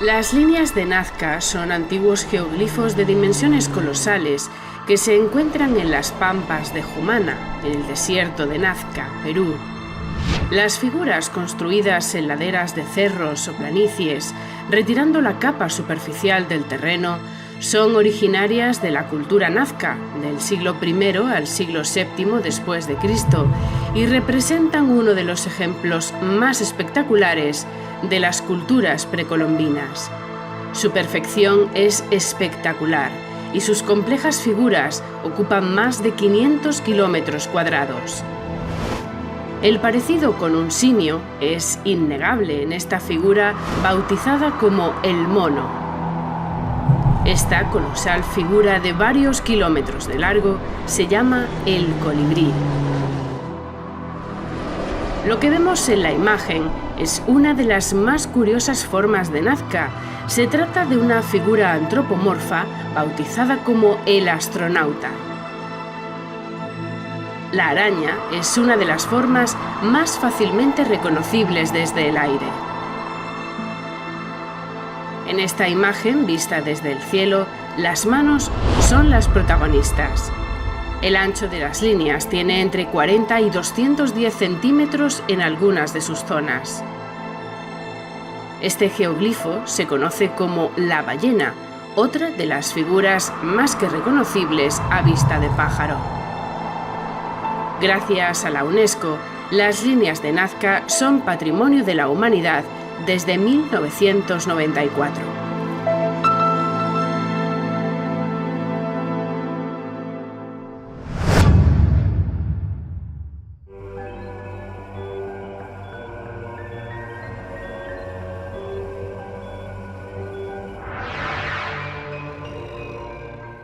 Las líneas de Nazca son antiguos geoglifos de dimensiones colosales que se encuentran en las pampas de Jumana, en el desierto de Nazca, Perú. Las figuras construidas en laderas de cerros o planicies, retirando la capa superficial del terreno, son originarias de la cultura nazca, del siglo I al siglo VII después de Cristo, y representan uno de los ejemplos más espectaculares de las culturas precolombinas. Su perfección es espectacular y sus complejas figuras ocupan más de 500 kilómetros cuadrados. El parecido con un simio es innegable en esta figura bautizada como el mono. Esta colosal figura de varios kilómetros de largo se llama el colibrí. Lo que vemos en la imagen es una de las más curiosas formas de Nazca. Se trata de una figura antropomorfa bautizada como el astronauta. La araña es una de las formas más fácilmente reconocibles desde el aire. En esta imagen, vista desde el cielo, las manos son las protagonistas. El ancho de las líneas tiene entre 40 y 210 centímetros en algunas de sus zonas. Este geoglifo se conoce como la ballena, otra de las figuras más que reconocibles a vista de pájaro. Gracias a la UNESCO, las líneas de Nazca son Patrimonio de la Humanidad desde 1994.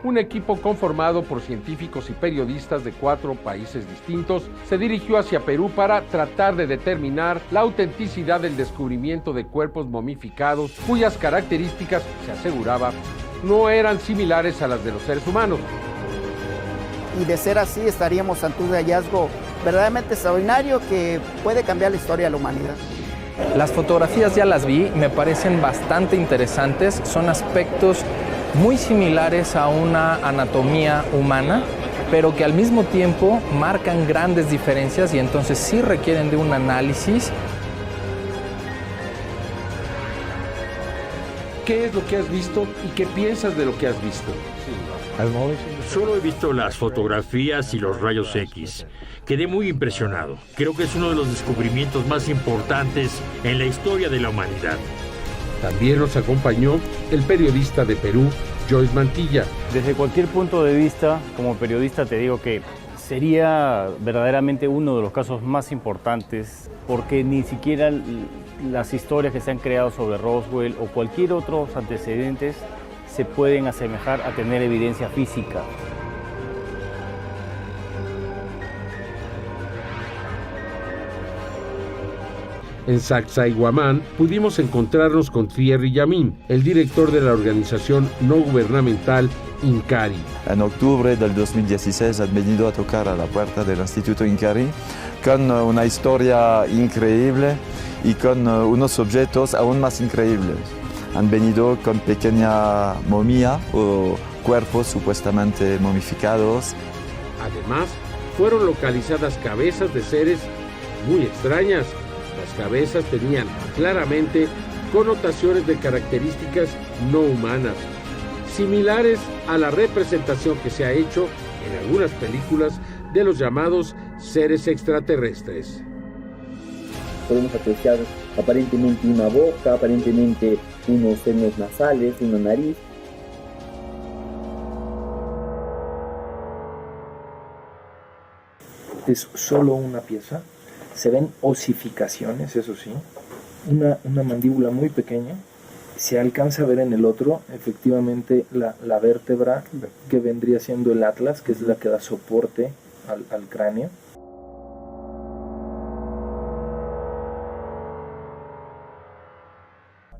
Un equipo conformado por científicos y periodistas de 4 países distintos se dirigió hacia Perú para tratar de determinar la autenticidad del descubrimiento de cuerpos momificados cuyas características, se aseguraba, no eran similares a las de los seres humanos. Y de ser así estaríamos ante un hallazgo verdaderamente extraordinario que puede cambiar la historia de la humanidad. Las fotografías ya las vi, me parecen bastante interesantes, son aspectos muy similares a una anatomía humana, pero que al mismo tiempo marcan grandes diferencias y entonces sí requieren de un análisis. ¿Qué es lo que has visto y qué piensas de lo que has visto? Solo he visto las fotografías y los rayos X. Quedé muy impresionado. Creo que es uno de los descubrimientos más importantes en la historia de la humanidad. También nos acompañó el periodista de Perú, Joyce Mantilla. Desde cualquier punto de vista, como periodista te digo que sería verdaderamente uno de los casos más importantes, porque ni siquiera las historias que se han creado sobre Roswell o cualquier otros antecedentes se pueden asemejar a tener evidencia física. En Sacsayhuamán pudimos encontrarnos con Thierry Yamin, el director de la organización no gubernamental INCARI. En octubre del 2016 han venido a tocar a la puerta del Instituto INCARI con una historia increíble y con unos objetos aún más increíbles. Han venido con pequeña momia o cuerpos supuestamente momificados. Además, fueron localizadas cabezas de seres muy extrañas. Las cabezas tenían claramente connotaciones de características no humanas, similares a la representación que se ha hecho en algunas películas de los llamados seres extraterrestres. Podemos apreciar aparentemente una boca, aparentemente unos senos nasales, una nariz. Es solo una pieza. Se ven osificaciones, eso sí, una mandíbula muy pequeña. Se alcanza a ver en el otro, efectivamente, la vértebra que vendría siendo el atlas, que es la que da soporte al cráneo.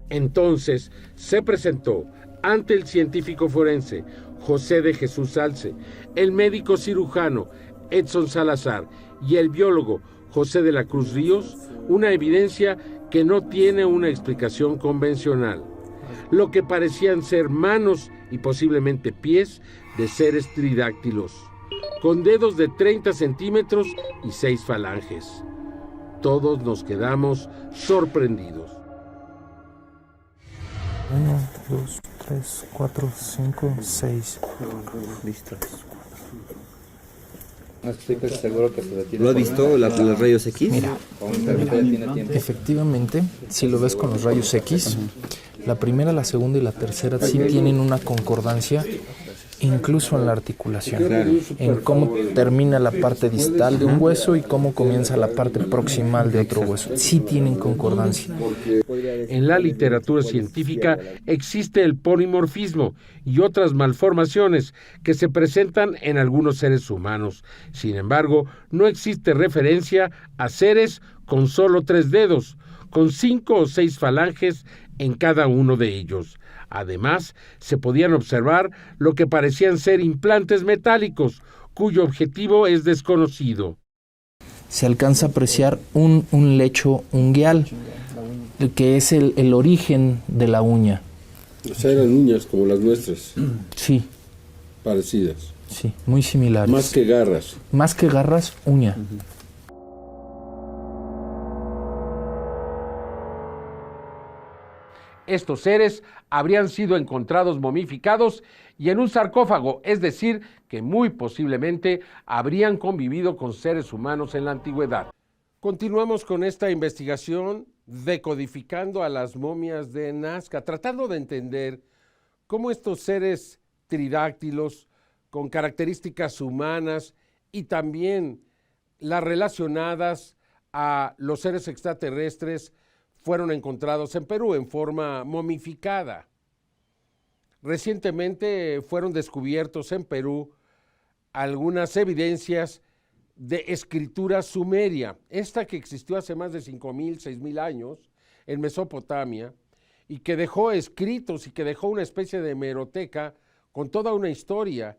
Entonces se presentó ante el científico forense José de Jesús Salce, el médico cirujano Edson Salazar y el biólogo José de la Cruz Ríos, una evidencia que no tiene una explicación convencional. lo que parecían ser manos y posiblemente pies de seres tridáctilos, con dedos de 30 centímetros y 6 falanges. Todos nos quedamos sorprendidos. 1, 2, 3, 4, 5, 6. Listo. No estoy seguro que se detiene. ¿Lo has visto los rayos X? Mira, efectivamente, si lo ves con los rayos X, la primera, la segunda y la tercera sí tienen una concordancia, incluso en la articulación, en cómo termina la parte distal de un hueso y cómo comienza la parte proximal de otro hueso. Sí tienen concordancia. En la literatura científica existe el polimorfismo y otras malformaciones que se presentan en algunos seres humanos. Sin embargo, no existe referencia a seres con solo 3 dedos, con 5 o 6 falanges en cada uno de ellos. Además, se podían observar lo que parecían ser implantes metálicos, cuyo objetivo es desconocido. Se alcanza a apreciar un lecho ungueal, que es el origen de la uña. O sea, eran uñas como las nuestras. Sí. Parecidas. Sí, muy similares. Más que garras. Más que garras, uña. Estos seres habrían sido encontrados momificados y en un sarcófago, es decir, que muy posiblemente habrían convivido con seres humanos en la antigüedad. Continuamos con esta investigación decodificando a las momias de Nazca, tratando de entender cómo estos seres tridáctilos con características humanas y también las relacionadas a los seres extraterrestres fueron encontrados en Perú en forma momificada. Recientemente fueron descubiertos en Perú algunas evidencias de escritura sumeria, esta que existió hace más de 5,000, 6,000 años en Mesopotamia y que dejó escritos y que dejó una especie de hemeroteca con toda una historia.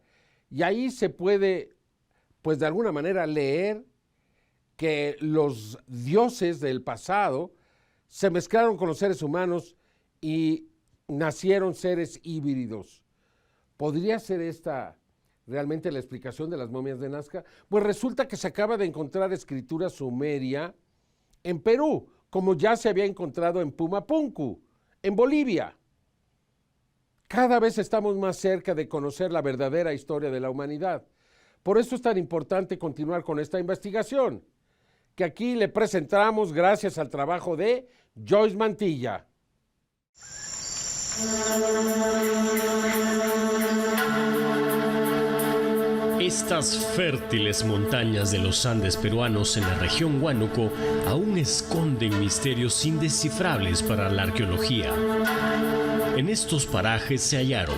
Y ahí se puede, pues de alguna manera, leer que los dioses del pasado se mezclaron con los seres humanos y nacieron seres híbridos. ¿Podría ser esta realmente la explicación de las momias de Nazca? Pues resulta que se acaba de encontrar escritura sumeria en Perú, como ya se había encontrado en Pumapunku, en Bolivia. Cada vez estamos más cerca de conocer la verdadera historia de la humanidad. Por eso es tan importante continuar con esta investigación, que aquí le presentamos gracias al trabajo de Joyce Mantilla. Estas fértiles montañas de los Andes peruanos en la región Huánuco aún esconden misterios indescifrables para la arqueología. En estos parajes se hallaron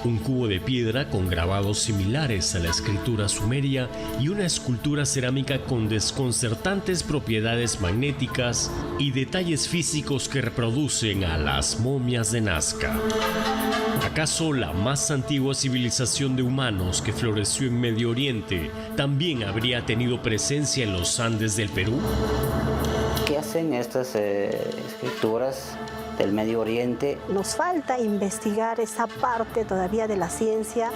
un cubo de piedra con grabados similares a la escritura sumeria y una escultura cerámica con desconcertantes propiedades magnéticas y detalles físicos que reproducen a las momias de Nazca. ¿Acaso la más antigua civilización de humanos que floreció en Medio Oriente también habría tenido presencia en los Andes del Perú? ¿Qué hacen estas escrituras del Medio Oriente? Nos falta investigar esa parte todavía de la ciencia.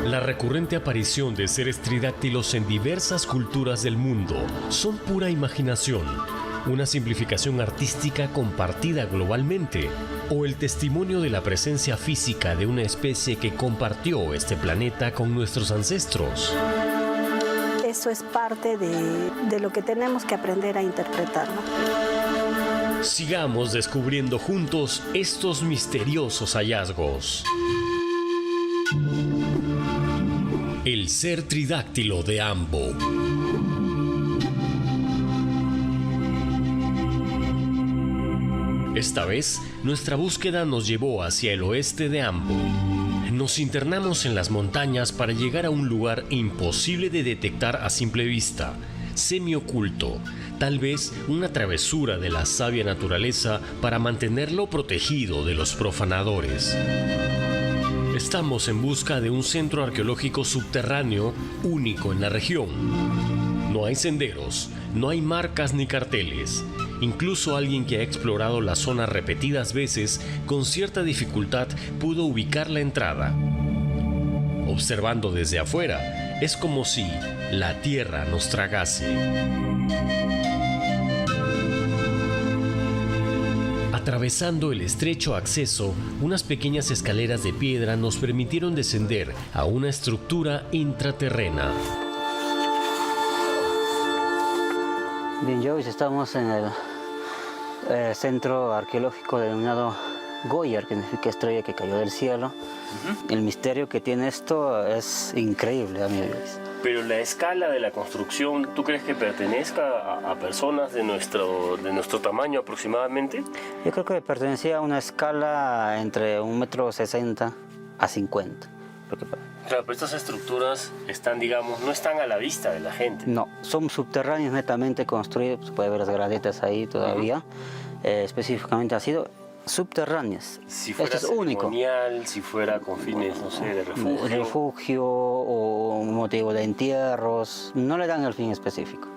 La recurrente aparición de seres tridáctilos en diversas culturas del mundo son pura imaginación, una simplificación artística compartida globalmente, o el testimonio de la presencia física de una especie que compartió este planeta con nuestros ancestros. Eso es parte de lo que tenemos que aprender a interpretar, ¿no? Sigamos descubriendo juntos estos misteriosos hallazgos. El ser tridáctilo de Ambo. Esta vez, nuestra búsqueda nos llevó hacia el oeste de Ambo. Nos internamos en las montañas para llegar a un lugar imposible de detectar a simple vista, semioculto, tal vez una travesura de la sabia naturaleza para mantenerlo protegido de los profanadores. Estamos en busca de un centro arqueológico subterráneo único en la región. No hay senderos, no hay marcas ni carteles. Incluso alguien que ha explorado la zona repetidas veces, con cierta dificultad pudo ubicar la entrada. Observando desde afuera, es como si la tierra nos tragase. Atravesando el estrecho acceso, unas pequeñas escaleras de piedra nos permitieron descender a una estructura intraterrena. Bien, hoy estamos en el centro arqueológico denominado Goyar, que significa estrella que cayó del cielo. El misterio que tiene esto es increíble, amigos. Pero la escala de la construcción, ¿tú crees que pertenezca a personas de nuestro tamaño aproximadamente? Yo creo que pertenecía a una escala entre 1,60 m a 50. Claro, pero estas estructuras están, digamos, no están a la vista de la gente. No, son subterráneos netamente construidos, se puede ver las gradetas ahí todavía. Específicamente ha sido subterráneas. Si fuera esto es único. Si fuera con fines, no sé, de refugio. Refugio o motivo de entierros, no le dan el fin específico.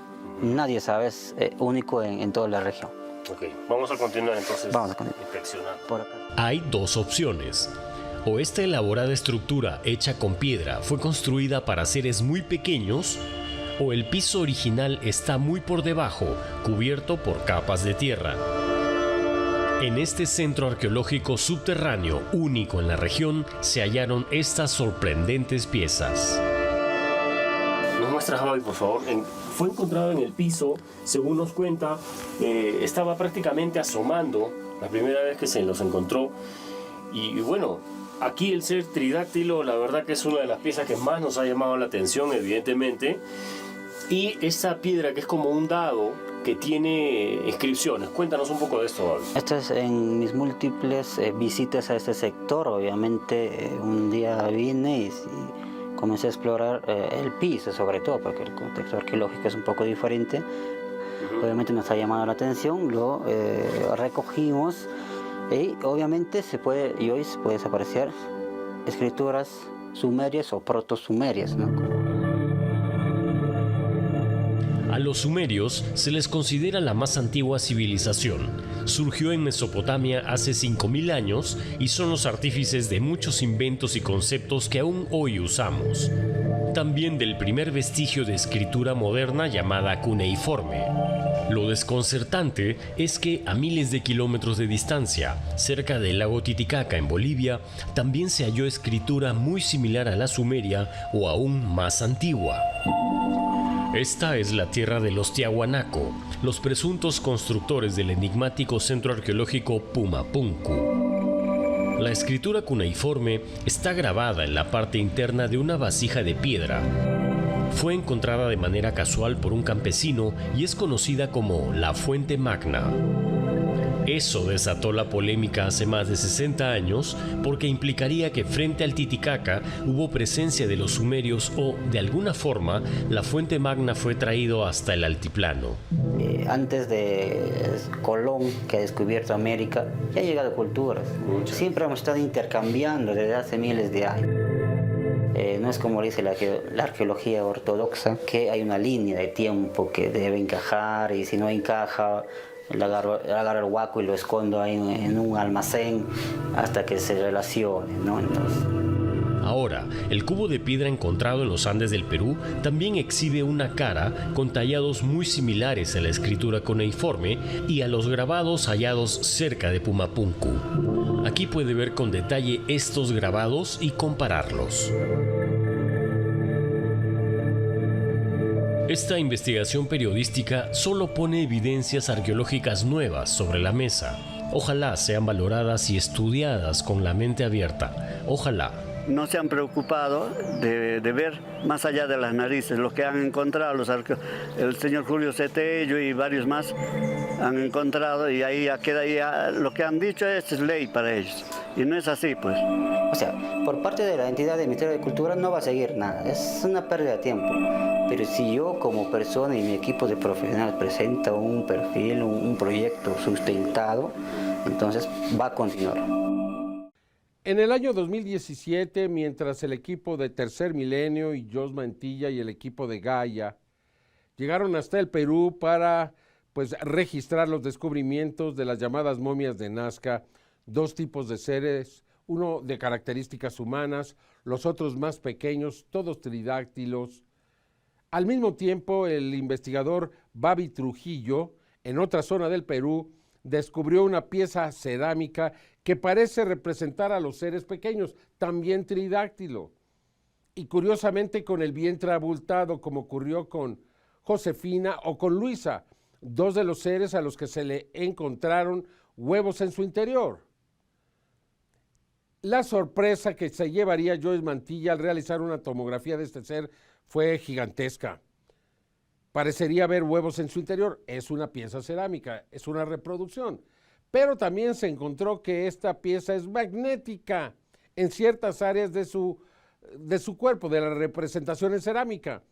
Nadie sabe, es único en toda la región. Ok, vamos a continuar entonces. Vamos a continuar. Inspeccionar. Por acá. Hay dos opciones. O esta elaborada estructura hecha con piedra fue construida para seres muy pequeños, o el piso original está muy por debajo, cubierto por capas de tierra. En este centro arqueológico subterráneo único en la región se hallaron estas sorprendentes piezas. Nos muestras, Javi, por favor. Fue encontrado en el piso, según nos cuenta, estaba prácticamente asomando la primera vez que se los encontró. Y bueno, aquí el ser tridáctilo, la verdad que es una de las piezas que más nos ha llamado la atención, evidentemente. Y esa piedra que es como un dado, que tiene inscripciones. Cuéntanos un poco de esto, David. Esto es en mis múltiples visitas a este sector. Obviamente un día vine y comencé a explorar el piso, sobre todo, porque el contexto arqueológico es un poco diferente. Obviamente nos ha llamado la atención, lo recogimos y obviamente hoy se puede apreciar escrituras sumerias o protosumerias, ¿no? A los sumerios se les considera la más antigua civilización. Surgió en Mesopotamia hace 5000 años y son los artífices de muchos inventos y conceptos que aún hoy usamos. También del primer vestigio de escritura moderna llamada cuneiforme. Lo desconcertante es que a miles de kilómetros de distancia, cerca del lago Titicaca en Bolivia, también se halló escritura muy similar a la sumeria o aún más antigua. Esta es la tierra de los Tiahuanaco, los presuntos constructores del enigmático centro arqueológico Pumapunku. La escritura cuneiforme está grabada en la parte interna de una vasija de piedra. Fue encontrada de manera casual por un campesino y es conocida como la Fuente Magna. Eso desató la polémica hace más de 60 años porque implicaría que frente al Titicaca hubo presencia de los sumerios o, de alguna forma, la Fuente Magna fue traído hasta el altiplano. Antes de Colón, que ha descubierto América, ya han llegado culturas. Siempre hemos estado intercambiando desde hace miles de años. No es como dice la arqueología ortodoxa, que hay una línea de tiempo que debe encajar y si no encaja, le agarro el huaco y lo escondo ahí en un almacén hasta que se relacione, ¿no? Entonces... Ahora, el cubo de piedra encontrado en los Andes del Perú también exhibe una cara con tallados muy similares a la escritura cuneiforme y a los grabados hallados cerca de Pumapunku. Aquí puede ver con detalle estos grabados y compararlos. Esta investigación periodística solo pone evidencias arqueológicas nuevas sobre la mesa. Ojalá sean valoradas y estudiadas con la mente abierta. Ojalá. No se han preocupado de ver más allá de las narices, lo que han encontrado el señor Julio Cetello y varios más han encontrado y ahí ya queda, ya lo que han dicho es ley para ellos. Y no es así, pues. O sea, por parte de la entidad del Ministerio de Cultura no va a seguir nada, es una pérdida de tiempo. Pero si yo como persona y mi equipo de profesionales presenta un perfil, un proyecto sustentado, entonces va a continuar. En el año 2017, mientras el equipo de Tercer Milenio y Jos Mantilla y el equipo de Gaia llegaron hasta el Perú para registrar los descubrimientos de las llamadas momias de Nazca, dos tipos de seres, uno de características humanas, los otros más pequeños, todos tridáctilos. Al mismo tiempo, el investigador Babi Trujillo, en otra zona del Perú, descubrió una pieza cerámica que parece representar a los seres pequeños, también tridáctilo. Y curiosamente con el vientre abultado, como ocurrió con Josefina o con Luisa, dos de los seres a los que se le encontraron huevos en su interior. La sorpresa que se llevaría Joyce Mantilla al realizar una tomografía de este ser fue gigantesca. Parecería haber huevos en su interior. Es una pieza cerámica, es una reproducción. Pero también se encontró que esta pieza es magnética en ciertas áreas de su cuerpo, de la representación en cerámica.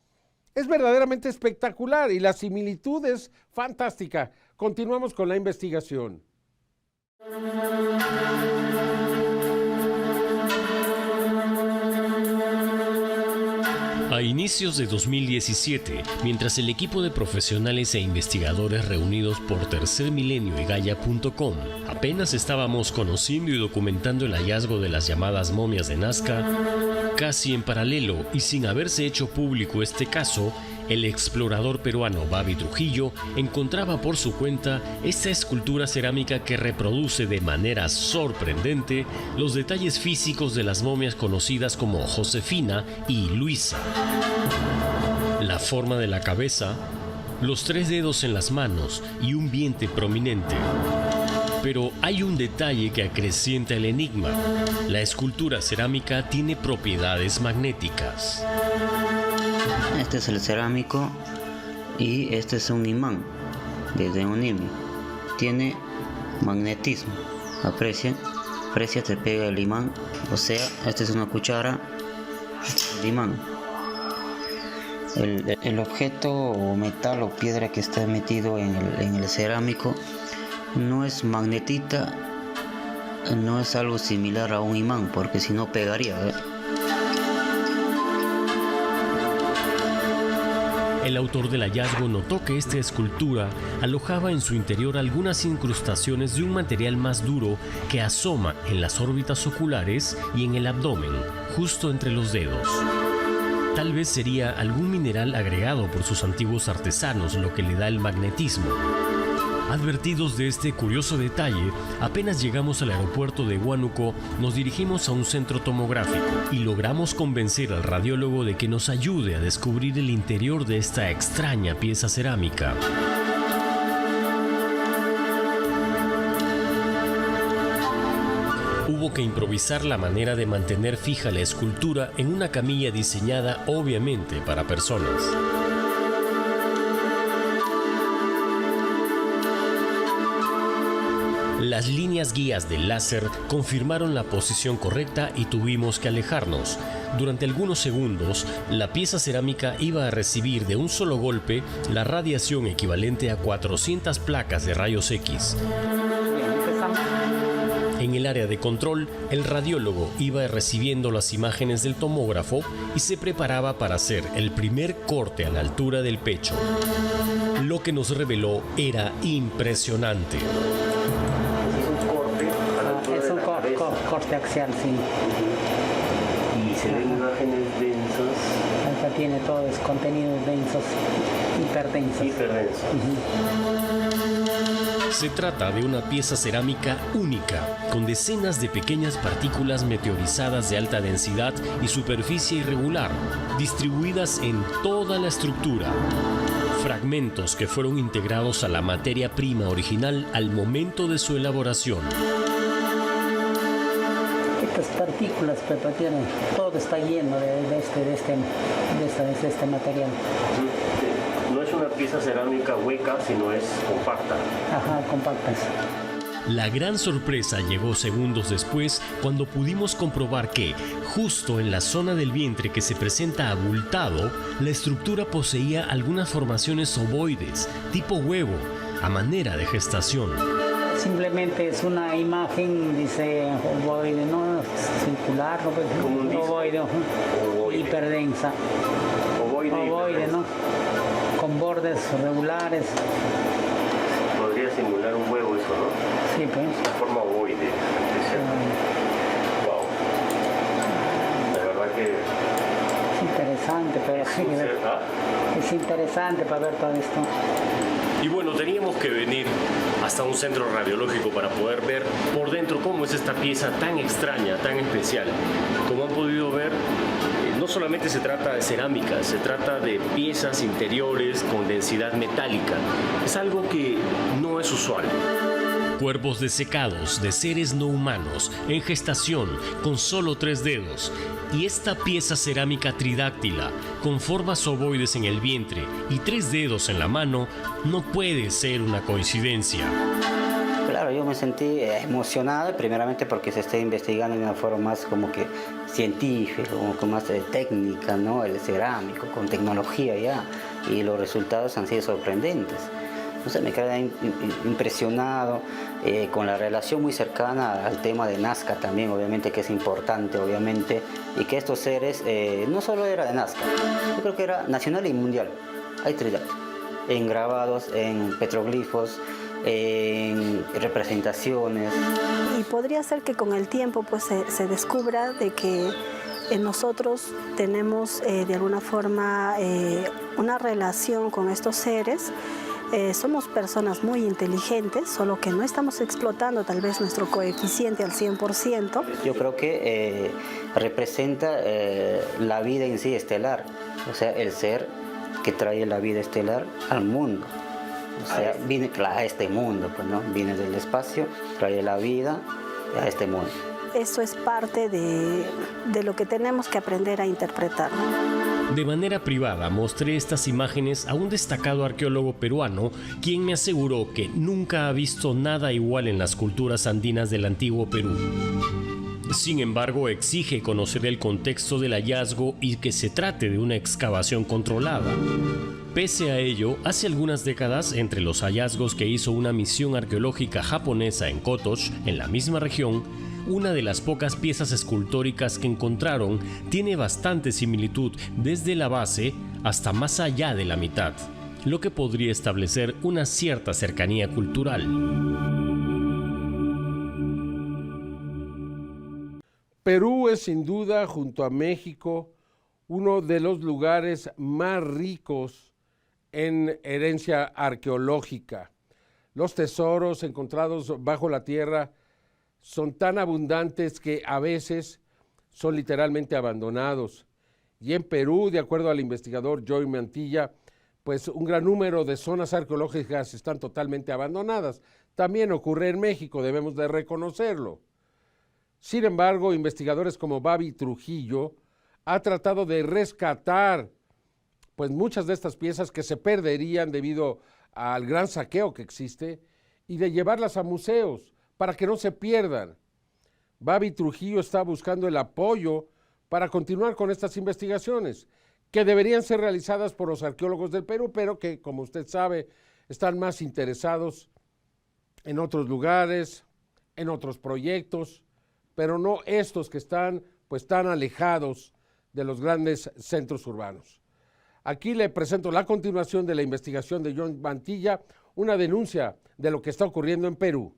Es verdaderamente espectacular y la similitud es fantástica. Continuamos con la investigación. A inicios de 2017, mientras el equipo de profesionales e investigadores reunidos por Tercer Milenio y Gaia.com apenas estábamos conociendo y documentando el hallazgo de las llamadas momias de Nazca, casi en paralelo y sin haberse hecho público este caso, el explorador peruano Babi Trujillo encontraba por su cuenta esta escultura cerámica que reproduce de manera sorprendente los detalles físicos de las momias conocidas como Josefina y Luisa. La forma de la cabeza, los 3 dedos en las manos y un vientre prominente. Pero hay un detalle que acrecienta el enigma. La escultura cerámica tiene propiedades magnéticas. Este es el cerámico y este es un imán de neodymio. Tiene magnetismo. Aprecia, se pega el imán. O sea, esta es una cuchara, el imán. El objeto o metal o piedra que está metido en el cerámico no es magnetita, no es algo similar a un imán, porque si no pegaría. El autor del hallazgo notó que esta escultura alojaba en su interior algunas incrustaciones de un material más duro que asoma en las órbitas oculares y en el abdomen, justo entre los dedos. Tal vez sería algún mineral agregado por sus antiguos artesanos lo que le da el magnetismo. Advertidos de este curioso detalle, apenas llegamos al aeropuerto de Huánuco, nos dirigimos a un centro tomográfico y logramos convencer al radiólogo de que nos ayude a descubrir el interior de esta extraña pieza cerámica. Hubo que improvisar la manera de mantener fija la escultura en una camilla diseñada obviamente para personas. Las líneas guías del láser confirmaron la posición correcta y tuvimos que alejarnos. Durante algunos segundos, la pieza cerámica iba a recibir de un solo golpe la radiación equivalente a 400 placas de rayos X. En el área de control, el radiólogo iba recibiendo las imágenes del tomógrafo y se preparaba para hacer el primer corte a la altura del pecho. Lo que nos reveló era impresionante. Corte axial, sí. Y se ven imágenes densas. Acá tiene todos contenidos densos, hiperdensos. Se trata de una pieza cerámica única, con decenas de pequeñas partículas meteorizadas de alta densidad y superficie irregular, distribuidas en toda la estructura. Fragmentos que fueron integrados a la materia prima original al momento de su elaboración. Estas partículas, todo está lleno de este material. No es una pieza cerámica hueca, sino es compacta. Ajá, compactas. La gran sorpresa llegó segundos después cuando pudimos comprobar que, justo en la zona del vientre que se presenta abultado, la estructura poseía algunas formaciones ovoides, tipo huevo, a manera de gestación. Simplemente es una imagen, dice ovoide, no circular, ovoide, hiperdensa. Ovoide, ¿no? con bordes regulares. Podría simular un huevo eso, ¿no? Sí, pues. De forma ovoide. Wow. La verdad que... Es interesante, pero sí, es interesante para ver todo esto. Y bueno, teníamos que venir hasta un centro radiológico para poder ver por dentro cómo es esta pieza tan extraña, tan especial. Como han podido ver, no solamente se trata de cerámica, se trata de piezas interiores con densidad metálica. Es algo que no es usual. Cuerpos desecados de seres no humanos en gestación con solo 3 dedos. Y esta pieza cerámica tridáctila con formas ovoides en el vientre y 3 dedos en la mano no puede ser una coincidencia. Claro, yo me sentí emocionado primeramente porque se está investigando de una forma más como que científica, como que más técnica, ¿no? El cerámico, con tecnología ya, y los resultados han sido sorprendentes. No sé, me quedé impresionado con la relación muy cercana al tema de Nazca también, obviamente que es importante, obviamente, y que estos seres no solo era de Nazca, yo creo que era nacional y mundial, hay tridáctilos, en grabados, en petroglifos, en representaciones. Y podría ser que con el tiempo pues se descubra de que nosotros tenemos de alguna forma una relación con estos seres. Somos personas muy inteligentes, solo que no estamos explotando tal vez nuestro coeficiente al 100%. Yo creo que representa la vida en sí estelar, o sea, el ser que trae la vida estelar al mundo. O sea, viene a este mundo, pues, ¿no? Viene del espacio, trae la vida a este mundo. Eso es parte de lo que tenemos que aprender a interpretar. De manera privada mostré estas imágenes a un destacado arqueólogo peruano, quien me aseguró que nunca ha visto nada igual en las culturas andinas del antiguo Perú. Sin embargo, exige conocer el contexto del hallazgo y que se trate de una excavación controlada. Pese a ello, hace algunas décadas, entre los hallazgos que hizo una misión arqueológica japonesa en Kotosh, en la misma región, una de las pocas piezas escultóricas que encontraron tiene bastante similitud desde la base hasta más allá de la mitad, lo que podría establecer una cierta cercanía cultural. Perú es sin duda, junto a México, uno de los lugares más ricos en herencia arqueológica. Los tesoros encontrados bajo la tierra son tan abundantes que a veces son literalmente abandonados. Y en Perú, de acuerdo al investigador Joy Mantilla, pues un gran número de zonas arqueológicas están totalmente abandonadas. También ocurre en México, debemos de reconocerlo. Sin embargo, investigadores como Babi Trujillo ha tratado de rescatar pues muchas de estas piezas que se perderían debido al gran saqueo que existe y de llevarlas a museos para que no se pierdan. Babi Trujillo está buscando el apoyo para continuar con estas investigaciones, que deberían ser realizadas por los arqueólogos del Perú, pero que, como usted sabe, están más interesados en otros lugares, en otros proyectos, pero no estos que están pues tan alejados de los grandes centros urbanos. Aquí le presento la continuación de la investigación de John Mantilla, una denuncia de lo que está ocurriendo en Perú.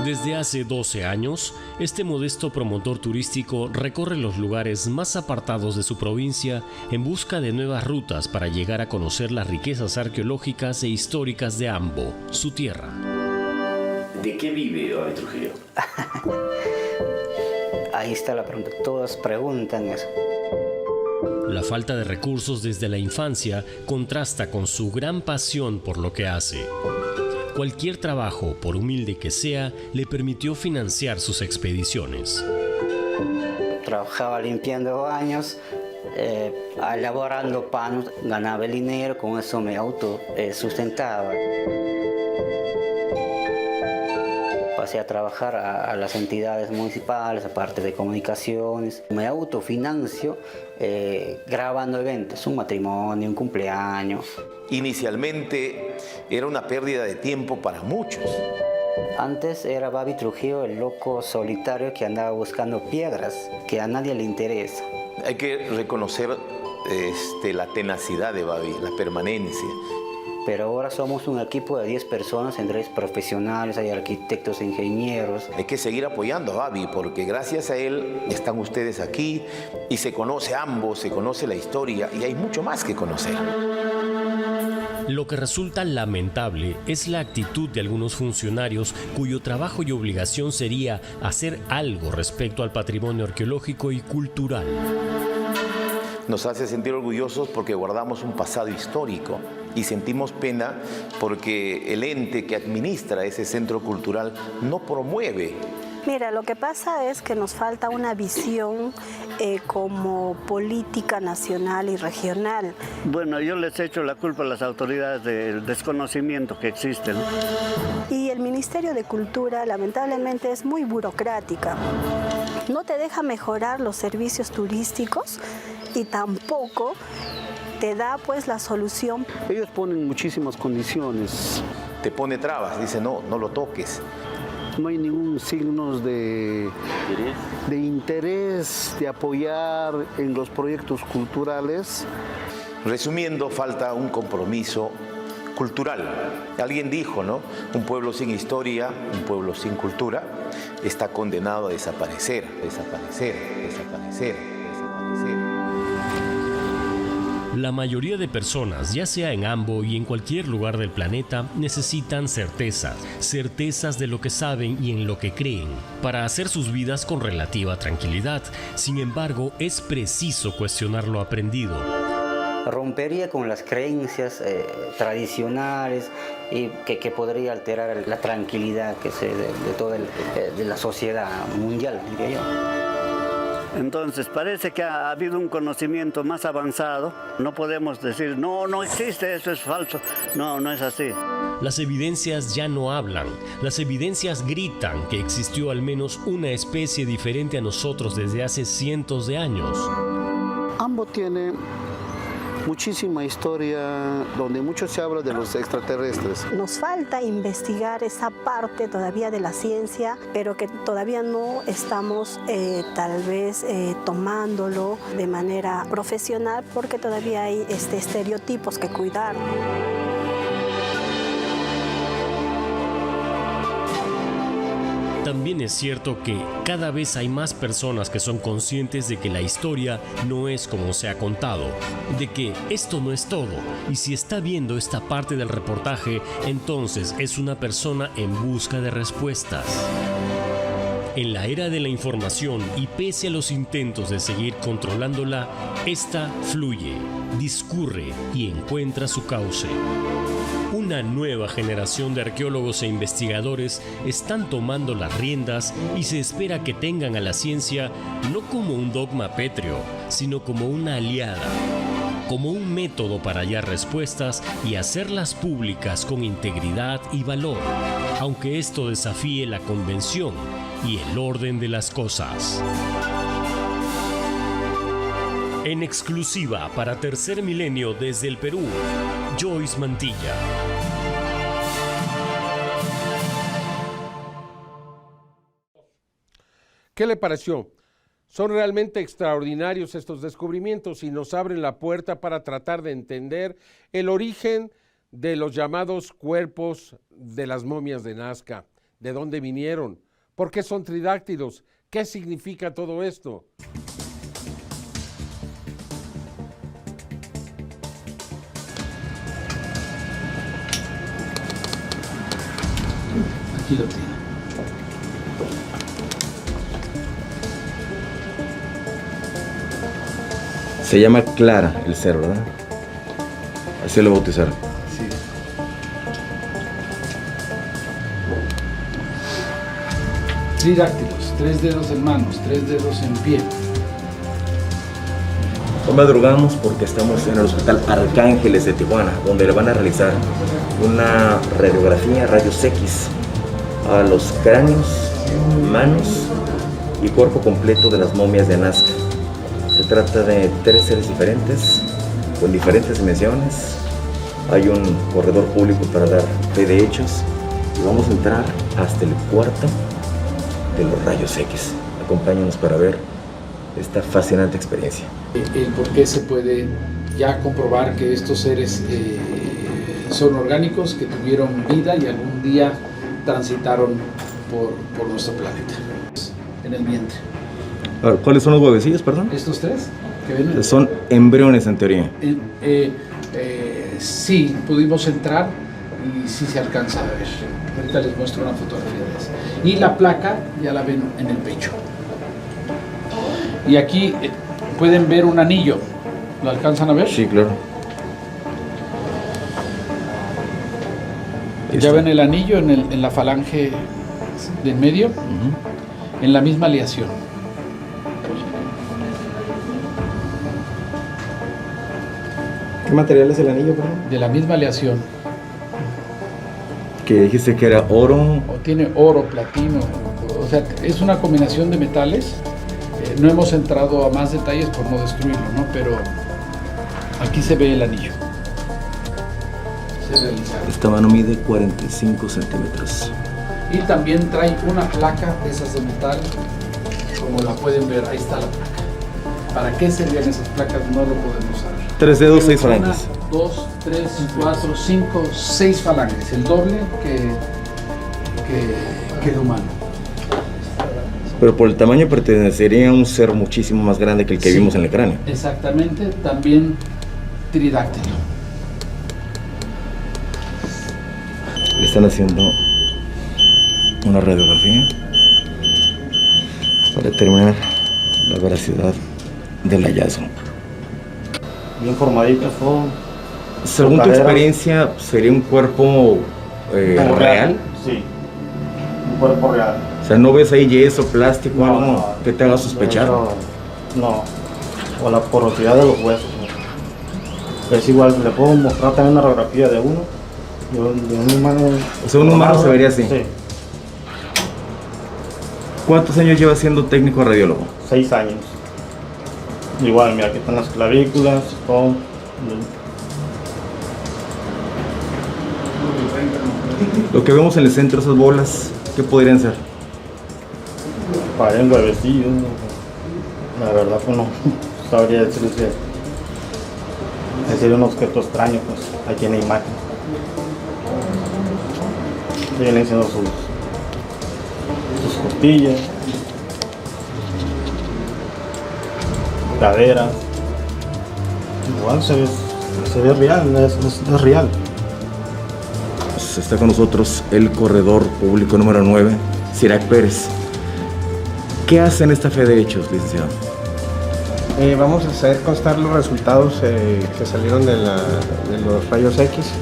Desde hace 12 años, este modesto promotor turístico recorre los lugares más apartados de su provincia en busca de nuevas rutas para llegar a conocer las riquezas arqueológicas e históricas de Ambo, su tierra. ¿De qué vive Babi Trujillo? Ahí está la pregunta, todos preguntan eso. La falta de recursos desde la infancia contrasta con su gran pasión por lo que hace. Cualquier trabajo, por humilde que sea, le permitió financiar sus expediciones. Trabajaba limpiando baños, elaborando pan, ganaba el dinero, con eso me autosustentaba. Pasé a trabajar a las entidades municipales, aparte de comunicaciones. Me autofinancio grabando eventos, un matrimonio, un cumpleaños. Inicialmente era una pérdida de tiempo para muchos. Antes era Babi Trujillo el loco solitario que andaba buscando piedras, que a nadie le interesa. Hay que reconocer la tenacidad de Babi, la permanencia. Pero ahora somos un equipo de 10 personas, entre ellos profesionales, hay arquitectos, ingenieros. Hay que seguir apoyando a Babi porque gracias a él están ustedes aquí y se conoce ambos, se conoce la historia y hay mucho más que conocer. Lo que resulta lamentable es la actitud de algunos funcionarios cuyo trabajo y obligación sería hacer algo respecto al patrimonio arqueológico y cultural. Nos hace sentir orgullosos porque guardamos un pasado histórico y sentimos pena porque el ente que administra ese centro cultural no promueve. Mira, lo que pasa es que nos falta una visión como política nacional y regional. Bueno, yo les echo la culpa a las autoridades del desconocimiento que existe, ¿no? Y el Ministerio de Cultura lamentablemente es muy burocrática. No te deja mejorar los servicios turísticos y tampoco te da pues la solución. Ellos ponen muchísimas condiciones. Te pone trabas, dice no lo toques. No hay ningún signo de interés, de apoyar en los proyectos culturales. Resumiendo, falta un compromiso cultural. Alguien dijo, ¿no? Un pueblo sin historia, un pueblo sin cultura, está condenado a desaparecer, desaparecer, desaparecer, desaparecer. La mayoría de personas, ya sea en Ambo y en cualquier lugar del planeta, necesitan certezas de lo que saben y en lo que creen, para hacer sus vidas con relativa tranquilidad. Sin embargo, es preciso cuestionar lo aprendido. Rompería con las creencias tradicionales y que podría alterar la tranquilidad de toda la sociedad mundial, diría yo. Entonces parece que ha habido un conocimiento más avanzado. No podemos decir, no existe, eso es falso. No es así. Las evidencias ya no hablan. Las evidencias gritan que existió al menos una especie diferente a nosotros desde hace cientos de años. Ambo tiene muchísima historia donde mucho se habla de los extraterrestres. Nos falta investigar esa parte todavía de la ciencia, pero que todavía no estamos tal vez tomándolo de manera profesional porque todavía hay estereotipos que cuidar. También es cierto que cada vez hay más personas que son conscientes de que la historia no es como se ha contado, de que esto no es todo, y si está viendo esta parte del reportaje, entonces es una persona en busca de respuestas. En la era de la información y pese a los intentos de seguir controlándola, esta fluye, discurre y encuentra su cauce. Una nueva generación de arqueólogos e investigadores están tomando las riendas y se espera que tengan a la ciencia no como un dogma pétreo, sino como una aliada, como un método para hallar respuestas y hacerlas públicas con integridad y valor, aunque esto desafíe la convención y el orden de las cosas. En exclusiva para Tercer Milenio desde el Perú, Joyce Mantilla. ¿Qué le pareció? Son realmente extraordinarios estos descubrimientos y nos abren la puerta para tratar de entender el origen de los llamados cuerpos de las momias de Nazca. ¿De dónde vinieron? ¿Por qué son tridáctilos? ¿Qué significa todo esto? Aquí lo tiene. Se llama Clara el cerro, ¿verdad? Así lo bautizaron. Sí. Tridáctilos, 3 dedos en manos, 3 dedos en pie. Hoy madrugamos porque estamos en el Hospital Arcángeles de Tijuana, donde le van a realizar una radiografía, rayos X, a los cráneos, manos y cuerpo completo de las momias de Nazca. Se trata de 3 seres diferentes, con diferentes dimensiones. Hay un corredor público para dar fe de hechos y vamos a entrar hasta el cuarto de los rayos X. Acompáñanos para ver esta fascinante experiencia. El por qué se puede ya comprobar que estos seres son orgánicos, que tuvieron vida y algún día transitaron por nuestro planeta, en el vientre. Ahora, ¿cuáles son los huevecillos, perdón? ¿Estos tres? Que ven son embriones en teoría. Sí, pudimos entrar y sí se alcanza a ver. Ahorita les muestro una fotografía de eso. Y la placa ya la ven en el pecho. Y aquí pueden ver un anillo. ¿Lo alcanzan a ver? Sí, claro. Ya ven el anillo en la falange del medio, en la misma aleación. ¿Qué material es el anillo, perdón? De la misma aleación. Que dijiste que era oro. O tiene oro, platino, o sea, es una combinación de metales. No hemos entrado a más detalles por no destruirlo, ¿no? Pero aquí se ve el anillo. Esta mano mide 45 centímetros. Y también trae una placa de esas de metal, como la pueden ver, ahí está la placa. ¿Para qué servían esas placas? No lo podemos saber. 3 dedos, 6 falanges. 1, 2, 3, 4, 5, 6 falanges, el doble que el humano. Pero por el tamaño pertenecería a un ser muchísimo más grande que el que vimos en el cráneo. Exactamente, también tridáctilo. Le están haciendo una radiografía para determinar la veracidad del hallazgo. Bien formaditos todo. Según tu experiencia, ¿sería un cuerpo real? Sí, un cuerpo real. O sea, ¿no ves ahí yeso, plástico, algo que te haga sospechar? No, o la porosidad de los huesos. ¿No? Es igual, le puedo mostrar también una radiografía de uno. De un humano. O sea, un humano se vería así. Sí. ¿Cuántos años lleva siendo técnico radiólogo? 6 años. Igual, mira, aquí están las clavículas, todo. Lo que vemos en el centro, esas bolas, ¿qué podrían ser? Parecen huevecillos. La verdad que no sabría decirles que sería un objeto extraño, pues aquí en la imagen. Vienen siendo sus costillas, caderas. Igual se ve real, es real. Pues está con nosotros el corredor público número 9, Sirac Pérez. ¿Qué hace en esta fe de hechos, licenciado? Vamos a hacer constar los resultados que salieron de los rayos X.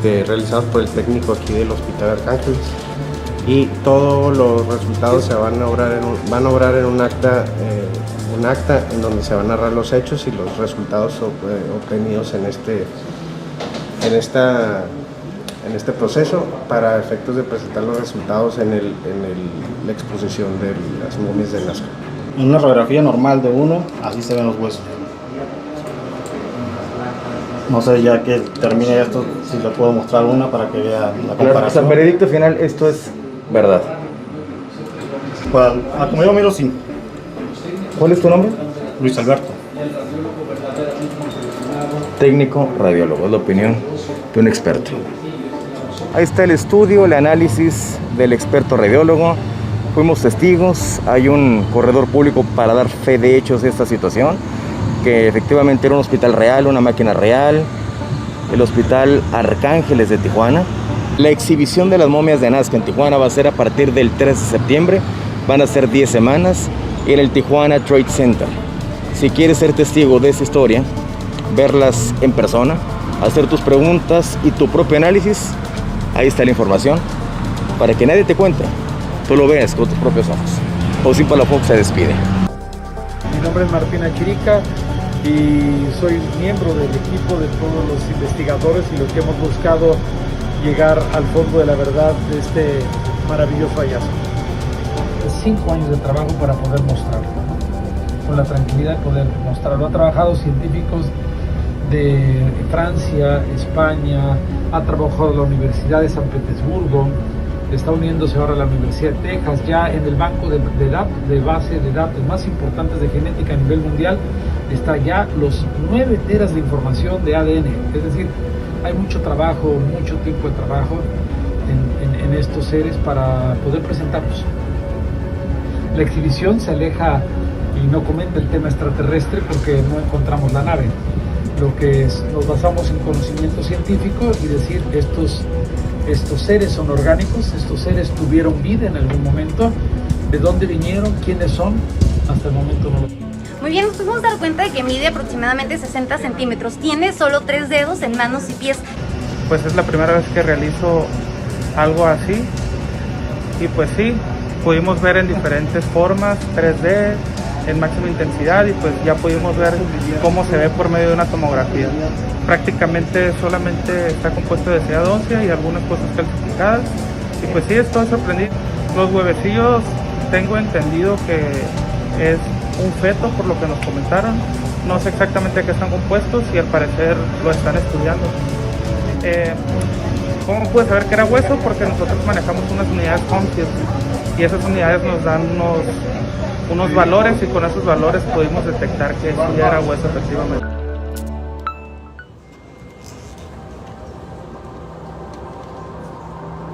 Realizados por el técnico aquí del Hospital Arcángeles, y todos los resultados se van a obrar en un acta en donde se van a narrar los hechos y los resultados obtenidos en este proceso, para efectos de presentar los resultados en la exposición de las momias de Nazca. En una radiografía normal de uno, así se ven los huesos. No sé, ya que termine esto, si le puedo mostrar una para que vea la comparación. O sea, veredicto final, esto es verdad. Pues, como yo miro, sí. ¿Cuál es tu nombre? Luis Alberto. Técnico radiólogo, es la opinión de un experto. Ahí está el estudio, el análisis del experto radiólogo. Fuimos testigos, hay un corredor público para dar fe de hechos de esta situación, que efectivamente era un hospital real, una máquina real, el Hospital Arcángeles de Tijuana. La exhibición de las momias de Nazca en Tijuana va a ser a partir del 3 de septiembre, van a ser 10 semanas en el Tijuana Trade Center. Si quieres ser testigo de esta historia, verlas en persona, hacer tus preguntas y tu propio análisis, ahí está la información, para que nadie te cuente, tú lo veas con tus propios ojos. José Palafox se despide. Mi nombre es Martín Achirica y soy miembro del equipo de todos los investigadores y los que hemos buscado llegar al fondo de la verdad de este maravilloso hallazgo. 5 años de trabajo para poder mostrarlo, ¿no? Con la tranquilidad de poder mostrarlo. Han trabajado científicos de Francia, España, ha trabajado la Universidad de San Petersburgo, está uniéndose ahora la Universidad de Texas, ya en el banco de base de datos más importantes de genética a nivel mundial, está ya los 9 teras de información de ADN, es decir, hay mucho trabajo, mucho tiempo de trabajo en estos seres para poder presentarlos. La exhibición se aleja y no comenta el tema extraterrestre porque no encontramos la nave. Lo que es, nos basamos en conocimiento científico y decir estos seres son orgánicos, estos seres tuvieron vida en algún momento, de dónde vinieron, quiénes son, hasta el momento no lo sé. Muy bien, nos pudimos dar cuenta de que mide aproximadamente 60 centímetros, tiene solo 3 dedos en manos y pies. Pues es la primera vez que realizo algo así y pues sí, pudimos ver en diferentes formas, 3D, en máxima intensidad y pues ya pudimos ver cómo se ve por medio de una tomografía. Prácticamente solamente está compuesto de seda ósea y algunas cosas calcificadas y pues sí, estoy sorprendido. Los huevecillos tengo entendido que es un feto por lo que nos comentaron, no sé exactamente de qué están compuestos y al parecer lo están estudiando. ¿Cómo pude saber que era hueso? Porque nosotros manejamos unas unidades Comfield y esas unidades nos dan unos valores y con esos valores pudimos detectar que sí era hueso efectivamente.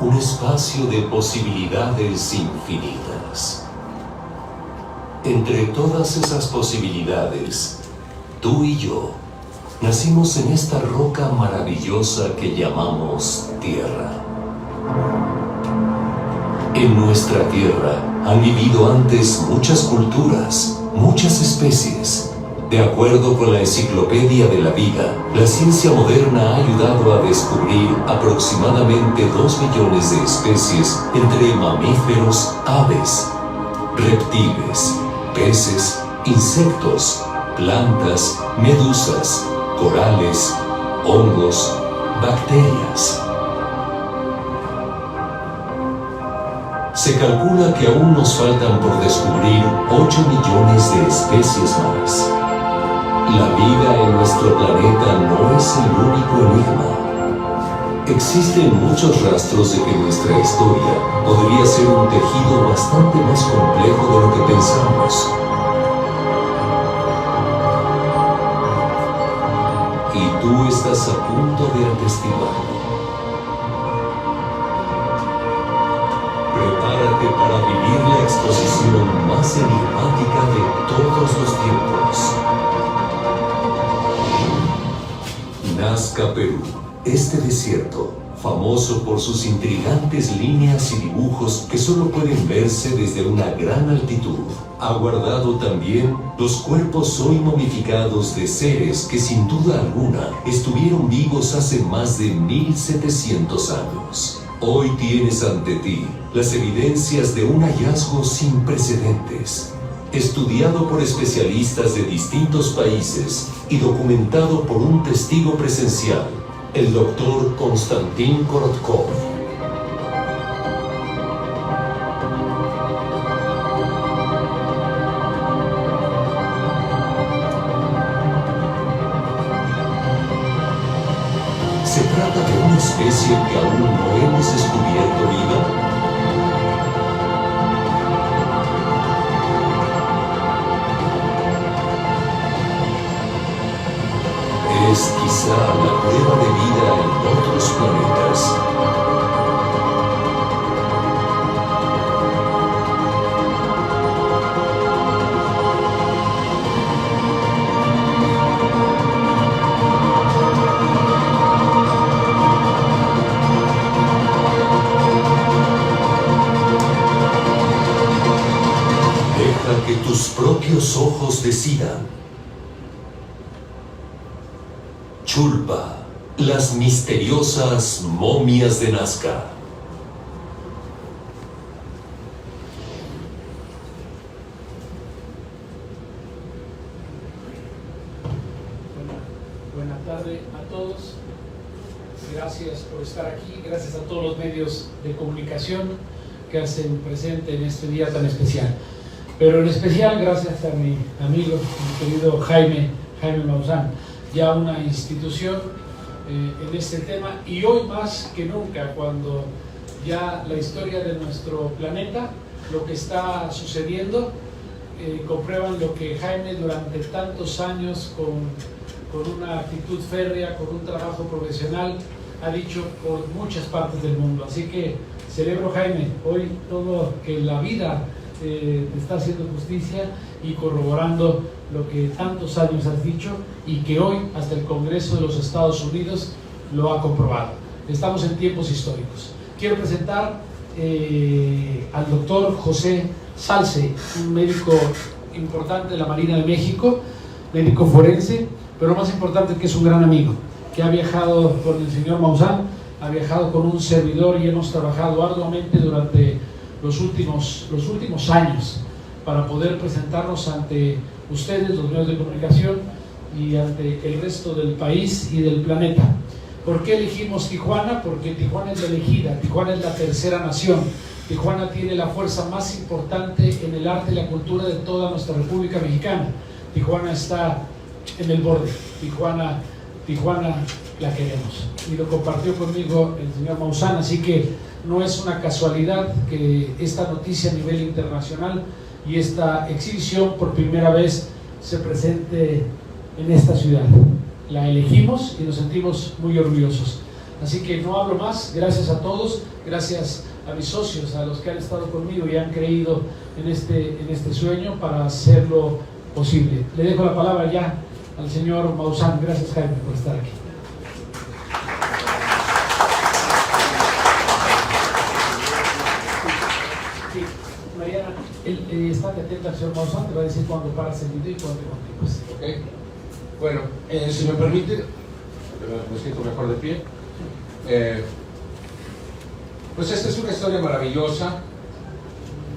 Un espacio de posibilidades infinitas. Entre todas esas posibilidades, tú y yo nacimos en esta roca maravillosa que llamamos Tierra. En nuestra Tierra han vivido antes muchas culturas, muchas especies. De acuerdo con la Enciclopedia de la Vida, la ciencia moderna ha ayudado a descubrir aproximadamente 2 millones de especies entre mamíferos, aves, reptiles, peces, insectos, plantas, medusas, corales, hongos, bacterias. Se calcula que aún nos faltan por descubrir 8 millones de especies más. La vida en nuestro planeta no es el único enigma. Existen muchos rastros de que nuestra historia podría ser un tejido bastante más complejo de lo que pensamos. Y tú estás a punto de atestiguarlo. Prepárate para vivir la exposición más enigmática de todos los tiempos. Nazca, Perú. Este desierto, famoso por sus intrigantes líneas y dibujos que solo pueden verse desde una gran altitud, ha guardado también los cuerpos hoy momificados de seres que sin duda alguna estuvieron vivos hace más de 1700 años. Hoy tienes ante ti las evidencias de un hallazgo sin precedentes, estudiado por especialistas de distintos países y documentado por un testigo presencial, el doctor Konstantin Korotkov. ¿Se trata de una especie que aún no hemos descubierto viva? Es quizá la prueba de vida en otros planetas. Deja que tus propios ojos decidan. Chulpa, las misteriosas momias de Nazca. Buenas tardes a todos. Gracias por estar aquí. Gracias a todos los medios de comunicación que hacen presente en este día tan especial. Pero en especial gracias a mi amigo, mi querido Jaime Maussan, ya una institución en este tema, y hoy más que nunca, cuando ya la historia de nuestro planeta, lo que está sucediendo. Comprueban lo que Jaime durante tantos años con una actitud férrea, con un trabajo profesional, ha dicho por muchas partes del mundo. Así que celebro, Jaime, hoy todo que la vida te está haciendo justicia y corroborando lo que tantos años has dicho y que hoy hasta el Congreso de los Estados Unidos lo ha comprobado. Estamos en tiempos históricos. Quiero presentar al doctor José Salce, un médico importante de la Marina de México, médico forense, pero más importante que es un gran amigo, que ha viajado con el señor Maussan, ha viajado con un servidor y hemos trabajado arduamente durante los últimos años para poder presentarnos ante ustedes, los medios de comunicación, y ante el resto del país y del planeta. ¿Por qué elegimos Tijuana? Porque Tijuana es la elegida, Tijuana es la tercera nación. Tijuana tiene la fuerza más importante en el arte y la cultura de toda nuestra República Mexicana. Tijuana está en el borde, Tijuana la queremos. Y lo compartió conmigo el señor Maussan, así que no es una casualidad que esta noticia a nivel internacional y esta exhibición por primera vez se presente en esta ciudad. La elegimos y nos sentimos muy orgullosos. Así que no hablo más, gracias a todos, gracias a mis socios, a los que han estado conmigo y han creído en este sueño para hacerlo posible. Le dejo la palabra ya al señor Maussan. Gracias, Jaime, por estar aquí. Sí, Mariana, estate atenta al señor Maussan, te va a decir cuándo paras el video y cuándo continúas. Okay. Bueno, si me permite, me siento mejor de pie. Pues esta es una historia maravillosa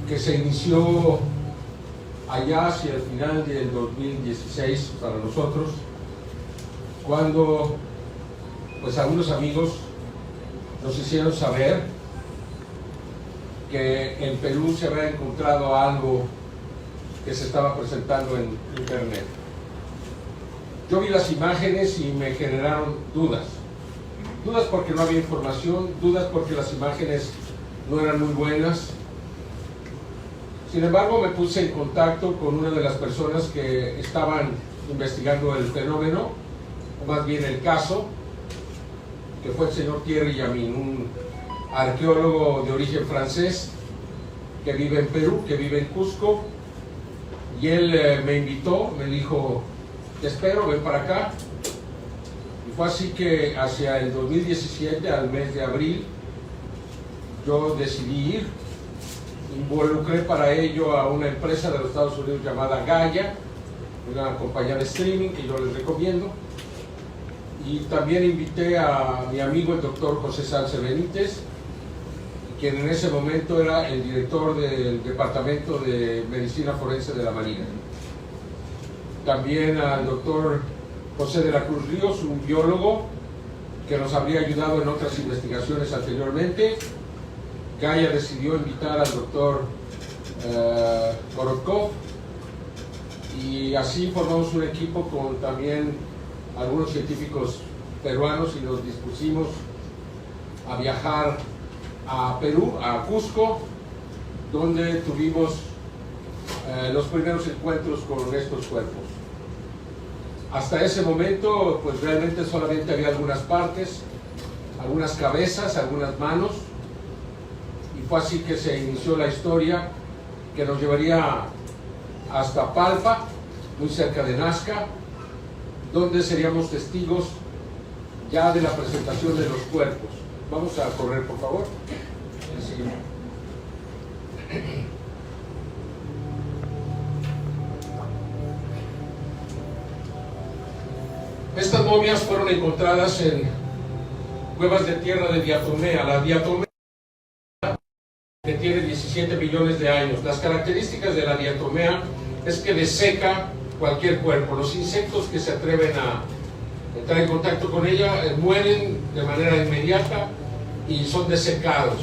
que se inició allá hacia el final del 2016 para nosotros, cuando pues algunos amigos nos hicieron saber que en Perú se había encontrado algo que se estaba presentando en internet. Yo vi las imágenes y me generaron dudas porque no había información, dudas porque las imágenes no eran muy buenas. Sin embargo, me puse en contacto con una de las personas que estaban investigando el fenómeno, o más bien el caso, que fue el señor Thierry Yamin, un arqueólogo de origen francés que vive en Perú, que vive en Cusco, y él me invitó, me dijo: te espero, ven para acá. Y fue así que hacia el 2017, al mes de abril, yo decidí ir. Involucré para ello a una empresa de los Estados Unidos llamada Gaia, una compañía de streaming que yo les recomiendo, y también invité a mi amigo el doctor José Salce Benítez, quien en ese momento era el director del Departamento de Medicina Forense de la Marina. También al doctor José de la Cruz Ríos, un biólogo que nos habría ayudado en otras investigaciones anteriormente. Gaia decidió invitar al doctor Korotkov, y así formamos un equipo con también algunos científicos peruanos y nos dispusimos a viajar a Perú, a Cusco, donde tuvimos los primeros encuentros con estos cuerpos. Hasta ese momento, pues realmente solamente había algunas partes, algunas cabezas, algunas manos, y fue así que se inició la historia que nos llevaría hasta Palpa, muy cerca de Nazca, donde seríamos testigos ya de la presentación de los cuerpos. Vamos a correr, por favor. Sí. Estas momias fueron encontradas en cuevas de tierra de Diatomea. La Diatomea que tiene 17 millones de años. Las características de la Diatomea es que deseca cualquier cuerpo. Los insectos que se atreven a entrar en contacto con ella mueren de manera inmediata y son desecados.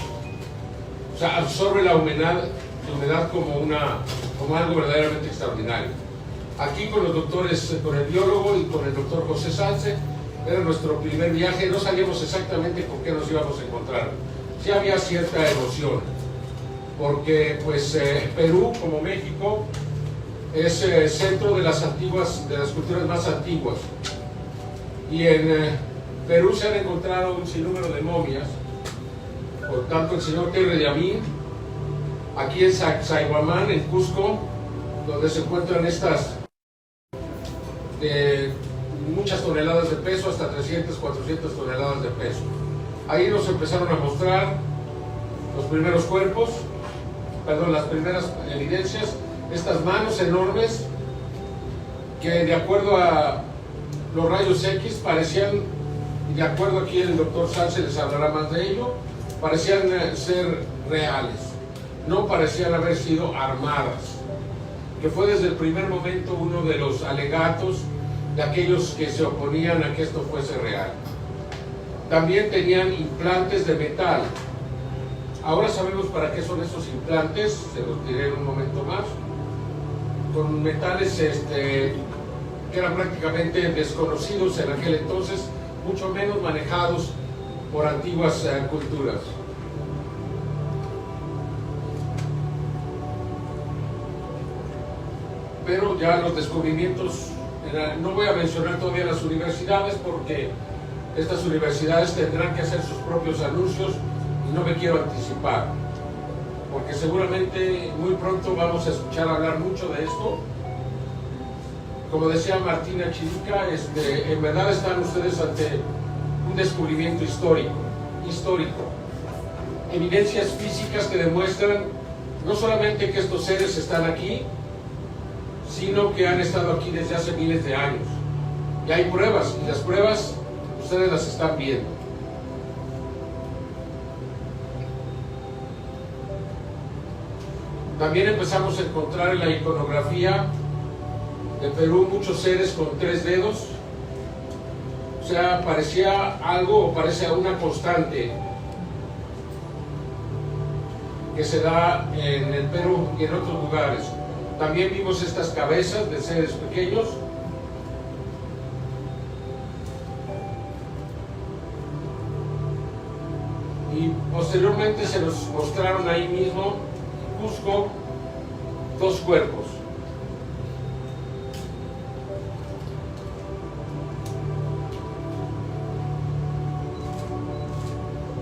O sea, absorbe la humedad como algo verdaderamente extraordinario. Aquí con los doctores, con el biólogo y con el doctor José Salce, era nuestro primer viaje. No sabíamos exactamente con qué nos íbamos a encontrar. sí había cierta emoción, porque pues Perú, como México, es centro de las culturas más antiguas, y en Perú se han encontrado un sinnúmero de momias. Por tanto, el señor Terry de Amin, aquí en Sacsayhuamán, en Cusco, donde se encuentran estas de muchas toneladas de peso, hasta 300, 400 toneladas de peso. Ahí nos empezaron a mostrar los primeros cuerpos, perdón, las primeras evidencias, estas manos enormes que, de acuerdo a los rayos X, parecían, y de acuerdo aquí el doctor Salce les hablará más de ello, parecían ser reales, no parecían haber sido armadas, que fue desde el primer momento uno de los alegatos de aquellos que se oponían a que esto fuese real. También tenían implantes de metal. Ahora sabemos para qué son esos implantes, se los diré en un momento más, con metales que eran prácticamente desconocidos en aquel entonces, mucho menos manejados por antiguas culturas. Pero ya los descubrimientos, no voy a mencionar todavía las universidades, porque estas universidades tendrán que hacer sus propios anuncios y no me quiero anticipar, porque seguramente muy pronto vamos a escuchar hablar mucho de esto. Como decía Martina Chirica, en verdad están ustedes ante un descubrimiento histórico. Evidencias físicas que demuestran no solamente que estos seres están aquí, sino que han estado aquí desde hace miles de años. Y hay pruebas, y las pruebas ustedes las están viendo. También empezamos a encontrar en la iconografía de Perú muchos seres con 3 dedos. O sea, parecía algo, o parece una constante que se da en el Perú y en otros lugares. También vimos estas cabezas de seres pequeños. Y posteriormente se nos mostraron ahí mismo, en Cusco, 2 cuerpos.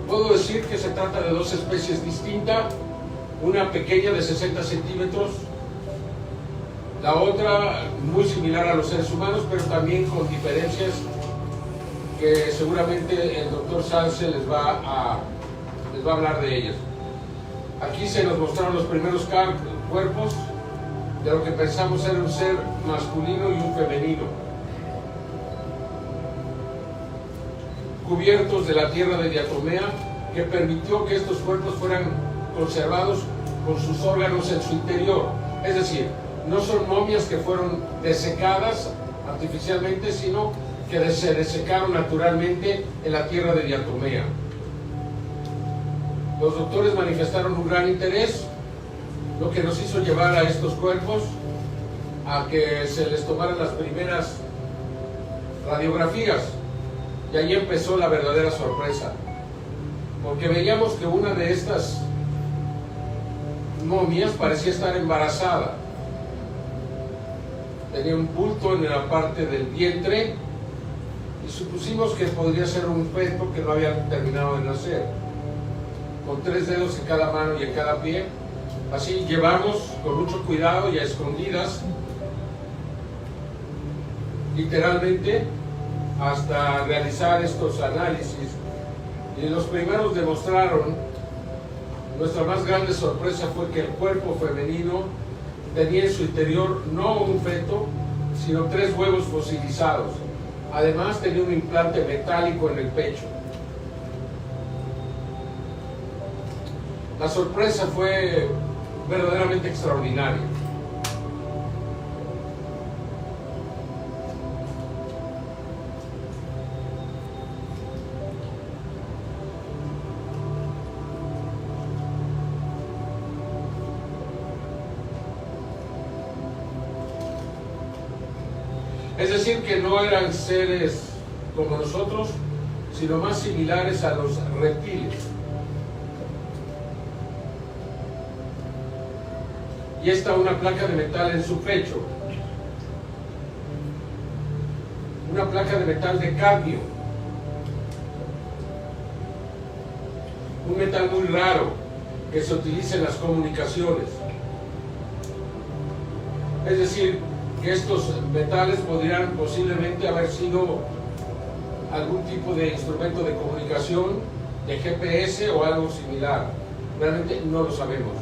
Puedo decir que se trata de 2 especies distintas, una pequeña de 60 centímetros, la otra muy similar a los seres humanos, pero también con diferencias que seguramente el doctor Salce les va a hablar de ellas. Aquí se nos mostraron los primeros cuerpos de lo que pensamos era un ser masculino y un femenino, cubiertos de la tierra de diatomea, que permitió que estos cuerpos fueran conservados con sus órganos en su interior. Es decir, no son momias que fueron desecadas artificialmente, sino que se desecaron naturalmente en la tierra de diatomea. Los doctores manifestaron un gran interés, lo que nos hizo llevar a estos cuerpos a que se les tomaran las primeras radiografías. Y ahí empezó la verdadera sorpresa, porque veíamos que una de estas momias parecía estar embarazada. Tenía un bulto en la parte del vientre y supusimos que podría ser un feto que no había terminado de nacer, con 3 dedos en cada mano y en cada pie. Así llevamos con mucho cuidado y a escondidas, literalmente, hasta realizar estos análisis, y los primeros demostraron, nuestra más grande sorpresa fue que el cuerpo femenino tenía en su interior no un feto, sino 3 huevos fosilizados. Además tenía un implante metálico en el pecho. La sorpresa fue verdaderamente extraordinaria. Es decir, que no eran seres como nosotros, sino más similares a los reptiles. y esta una placa de metal en su pecho. Una placa de metal de cadmio. Un metal muy raro que se utiliza en las comunicaciones. Es decir, que estos metales podrían posiblemente haber sido algún tipo de instrumento de comunicación, de GPS o algo similar. Realmente no lo sabemos.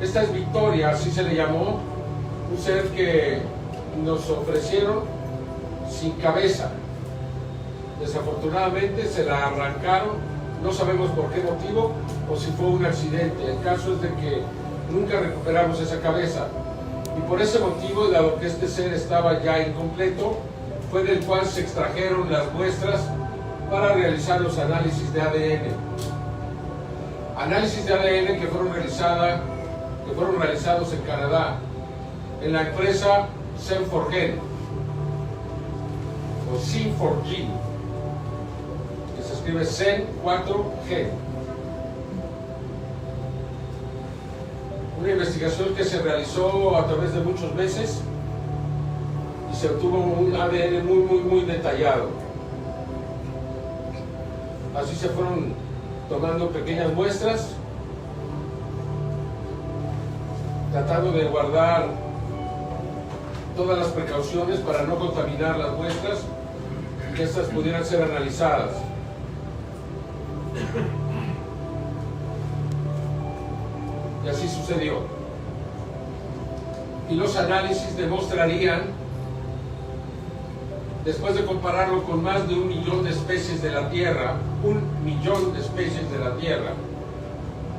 Esta es Victoria, así se le llamó, un ser que nos ofrecieron sin cabeza. Desafortunadamente se la arrancaron, no sabemos por qué motivo o si fue un accidente. El caso es de que nunca recuperamos esa cabeza. Y por ese motivo, dado que este ser estaba ya incompleto, fue del cual se extrajeron las muestras para realizar los análisis de ADN. Análisis de ADN que fueron realizados en Canadá, en la empresa Sen4Gen, o Sen4G, que se escribe Sen4G. Una investigación que se realizó a través de muchos meses y se obtuvo un ADN muy detallado. Así se fueron tomando pequeñas muestras, tratando de guardar todas las precauciones para no contaminar las muestras y que estas pudieran ser analizadas. Y así sucedió. Y los análisis demostrarían, después de compararlo con más de 1 millón de especies de la Tierra, 1 millón de especies de la Tierra,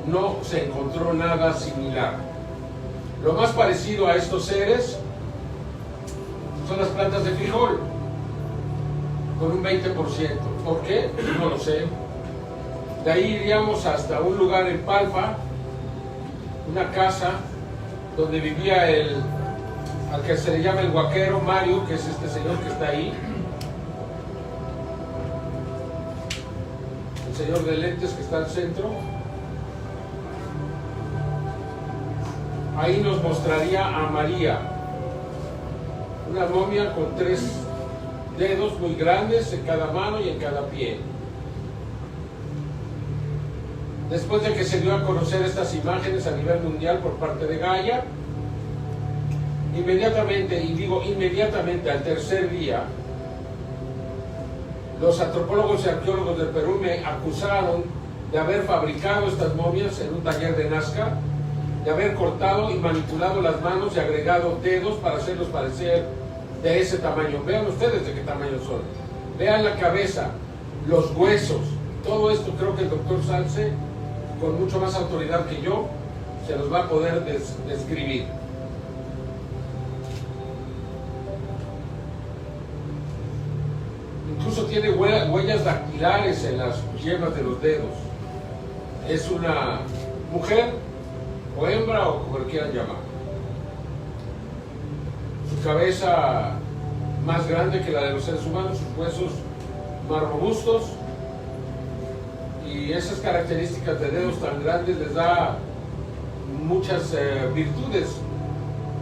no se encontró nada similar. Lo más parecido a estos seres son las plantas de frijol, con un 20%. ¿Por qué? No lo sé. De ahí iríamos hasta un lugar en Palpa, una casa donde vivía al que se le llama el huaquero, Mario, que es este señor que está ahí, el señor de lentes que está al centro. Ahí nos mostraría a María, una momia con 3 dedos muy grandes en cada mano y en cada pie. Después de que se dio a conocer estas imágenes a nivel mundial por parte de Gaia, inmediatamente, y digo inmediatamente al tercer día, los antropólogos y arqueólogos del Perú me acusaron de haber fabricado estas momias en un taller de Nazca, de haber cortado y manipulado las manos y agregado dedos para hacerlos parecer de ese tamaño. Vean ustedes de qué tamaño son. Vean la cabeza, los huesos, todo esto creo que el doctor Salce, con mucho más autoridad que yo, se los va a poder describir. Incluso tiene huellas dactilares en las yemas de los dedos. Es una mujer o hembra o como le quieran llamar. Su cabeza más grande que la de los seres humanos, sus huesos más robustos, y esas características de dedos tan grandes les da muchas virtudes,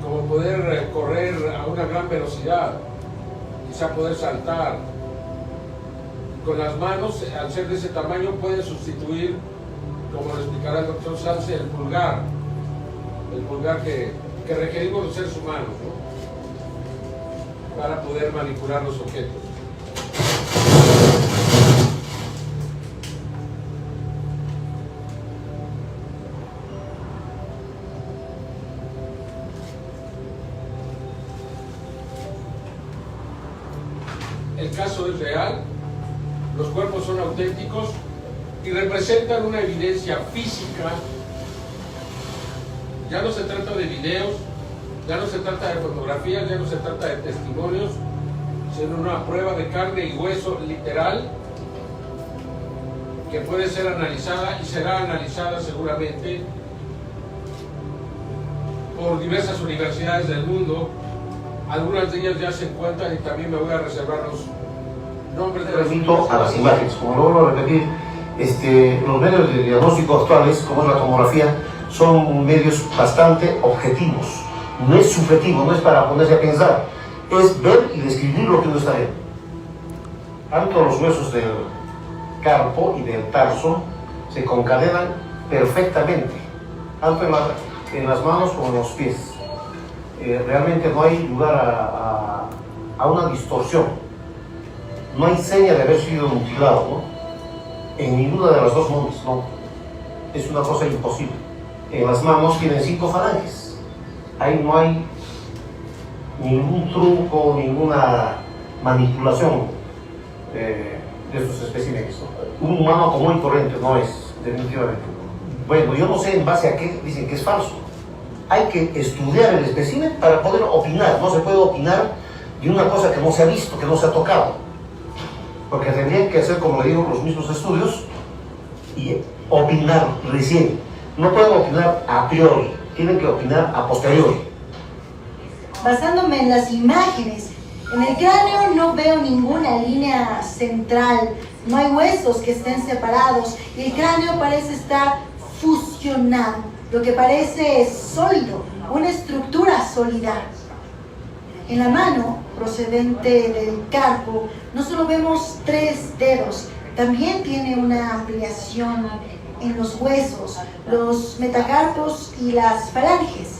como poder correr a una gran velocidad, quizá poder saltar. Con las manos, al ser de ese tamaño, pueden sustituir, como lo explicará el doctor Salce, el pulgar que requerimos los seres humanos, ¿no?, para poder manipular los objetos. El caso es real, los cuerpos son auténticos y representan una evidencia física. Ya no se trata de videos, ya no se trata de fotografías, ya no se trata de testimonios, sino una prueba de carne y hueso literal que puede ser analizada y será analizada seguramente por diversas universidades del mundo. Algunas de ellas ya se encuentran y también me voy a reservar los nombres de las a las imágenes. Como lo vuelvo a repetir, los medios de diagnóstico actuales, como es la tomografía, son medios bastante objetivos. No es subjetivo, no es para ponerse a pensar, es ver y describir lo que uno está viendo. Tanto los huesos del carpo y del tarso se concadenan perfectamente, tanto en las manos como en los pies. Realmente no hay lugar a una distorsión. No hay seña de haber sido mutilado, ¿no? En ninguna de las dos momias, no. Es una cosa imposible. En las manos tienen 5 falanges. Ahí no hay ningún truco, ninguna manipulación de estos especímenes, ¿no? Un humano común y corriente no es, definitivamente. Bueno, yo no sé en base a qué dicen que es falso. Hay que estudiar el espécimen para poder opinar. No se puede opinar de una cosa que no se ha visto, que no se ha tocado. Porque tendrían que hacer, como le digo, los mismos estudios y opinar recién. No pueden opinar a priori, tienen que opinar a posteriori. Basándome en las imágenes, en el cráneo no veo ninguna línea central, no hay huesos que estén separados y el cráneo parece estar fusionado, lo que parece sólido, una estructura sólida. En la mano, procedente del carpo, no solo vemos 3 dedos, también tiene una ampliación en los huesos, los metacarpos y las falanges.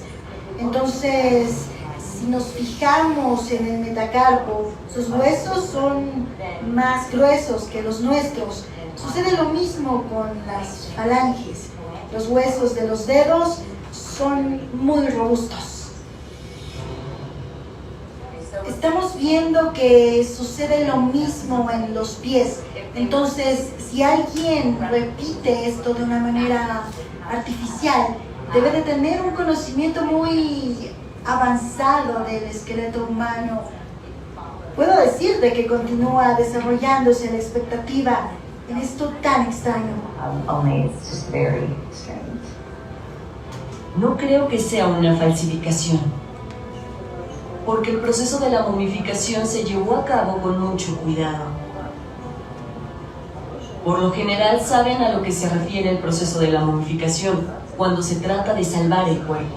Entonces, si nos fijamos en el metacarpo, sus huesos son más gruesos que los nuestros. Sucede lo mismo con las falanges. Los huesos de los dedos son muy robustos. Estamos viendo que sucede lo mismo en los pies. Entonces, si alguien repite esto de una manera artificial, debe de tener un conocimiento muy avanzado del esqueleto humano. Puedo decir de que continúa desarrollándose la expectativa en esto tan extraño. No creo que sea una falsificación, porque el proceso de la momificación se llevó a cabo con mucho cuidado. Por lo general saben a lo que se refiere el proceso de la momificación cuando se trata de salvar el cuerpo.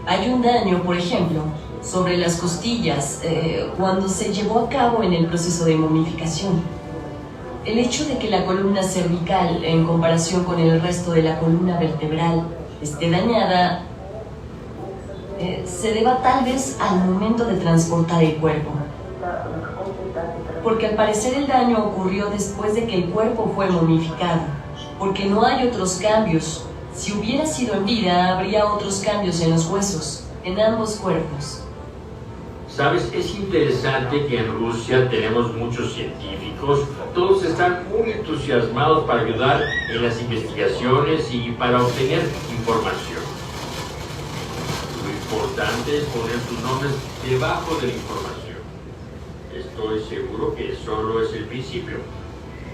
Hay un daño, por ejemplo, sobre las costillas cuando se llevó a cabo en el proceso de momificación. El hecho de que la columna cervical, en comparación con el resto de la columna vertebral, esté dañada, se deba tal vez al momento de transportar el cuerpo. Porque al parecer el daño ocurrió después de que el cuerpo fue momificado, porque no hay otros cambios. Si hubiera sido en vida, habría otros cambios en los huesos, en ambos cuerpos. Sabes, es interesante que en Rusia tenemos muchos científicos, todos están muy entusiasmados para ayudar en las investigaciones y para obtener información. Lo importante es poner sus nombres debajo de la información. Estoy seguro que solo es el principio,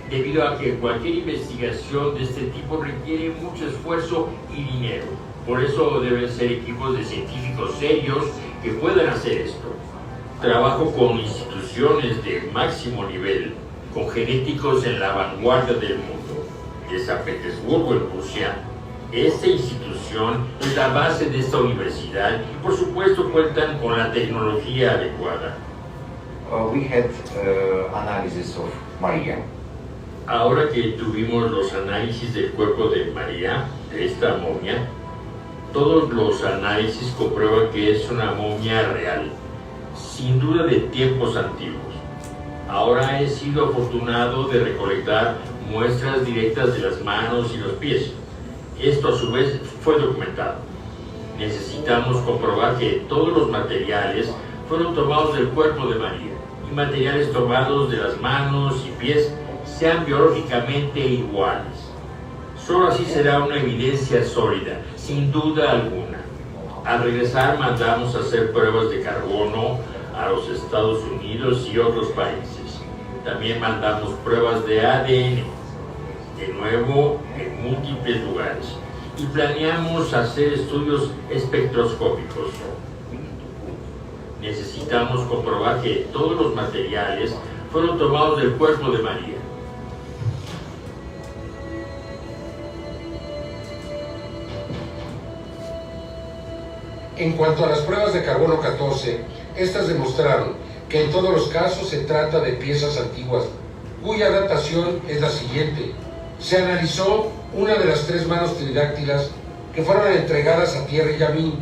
debido a que cualquier investigación de este tipo requiere mucho esfuerzo y dinero. Por eso deben ser equipos de científicos serios que puedan hacer esto. Trabajo con instituciones de máximo nivel, con genéticos en la vanguardia del mundo. De San Petersburgo, en Rusia, esta institución es la base de esta universidad y por supuesto cuentan con la tecnología adecuada. We had analysis of Maria. Ahora que tuvimos los análisis del cuerpo de María, de esta momia, todos los análisis comprueban que es una momia real, sin duda de tiempos antiguos. Ahora he sido afortunado de recolectar muestras directas de las manos y los pies. Esto a su vez fue documentado. Necesitamos comprobar que todos los materiales fueron tomados del cuerpo de María y materiales tomados de las manos y pies sean biológicamente iguales. Solo así será una evidencia sólida, sin duda alguna. Al regresar mandamos a hacer pruebas de carbono a los Estados Unidos y otros países. También mandamos pruebas de ADN, de nuevo en múltiples lugares. Y planeamos hacer estudios espectroscópicos. Necesitamos comprobar que todos los materiales fueron tomados del cuerpo de María. En cuanto a las pruebas de carbono 14, estas demostraron que en todos los casos se trata de piezas antiguas, cuya datación es la siguiente. Se analizó una de las 3 manos tridáctilas que fueron entregadas a Thierry Yamin,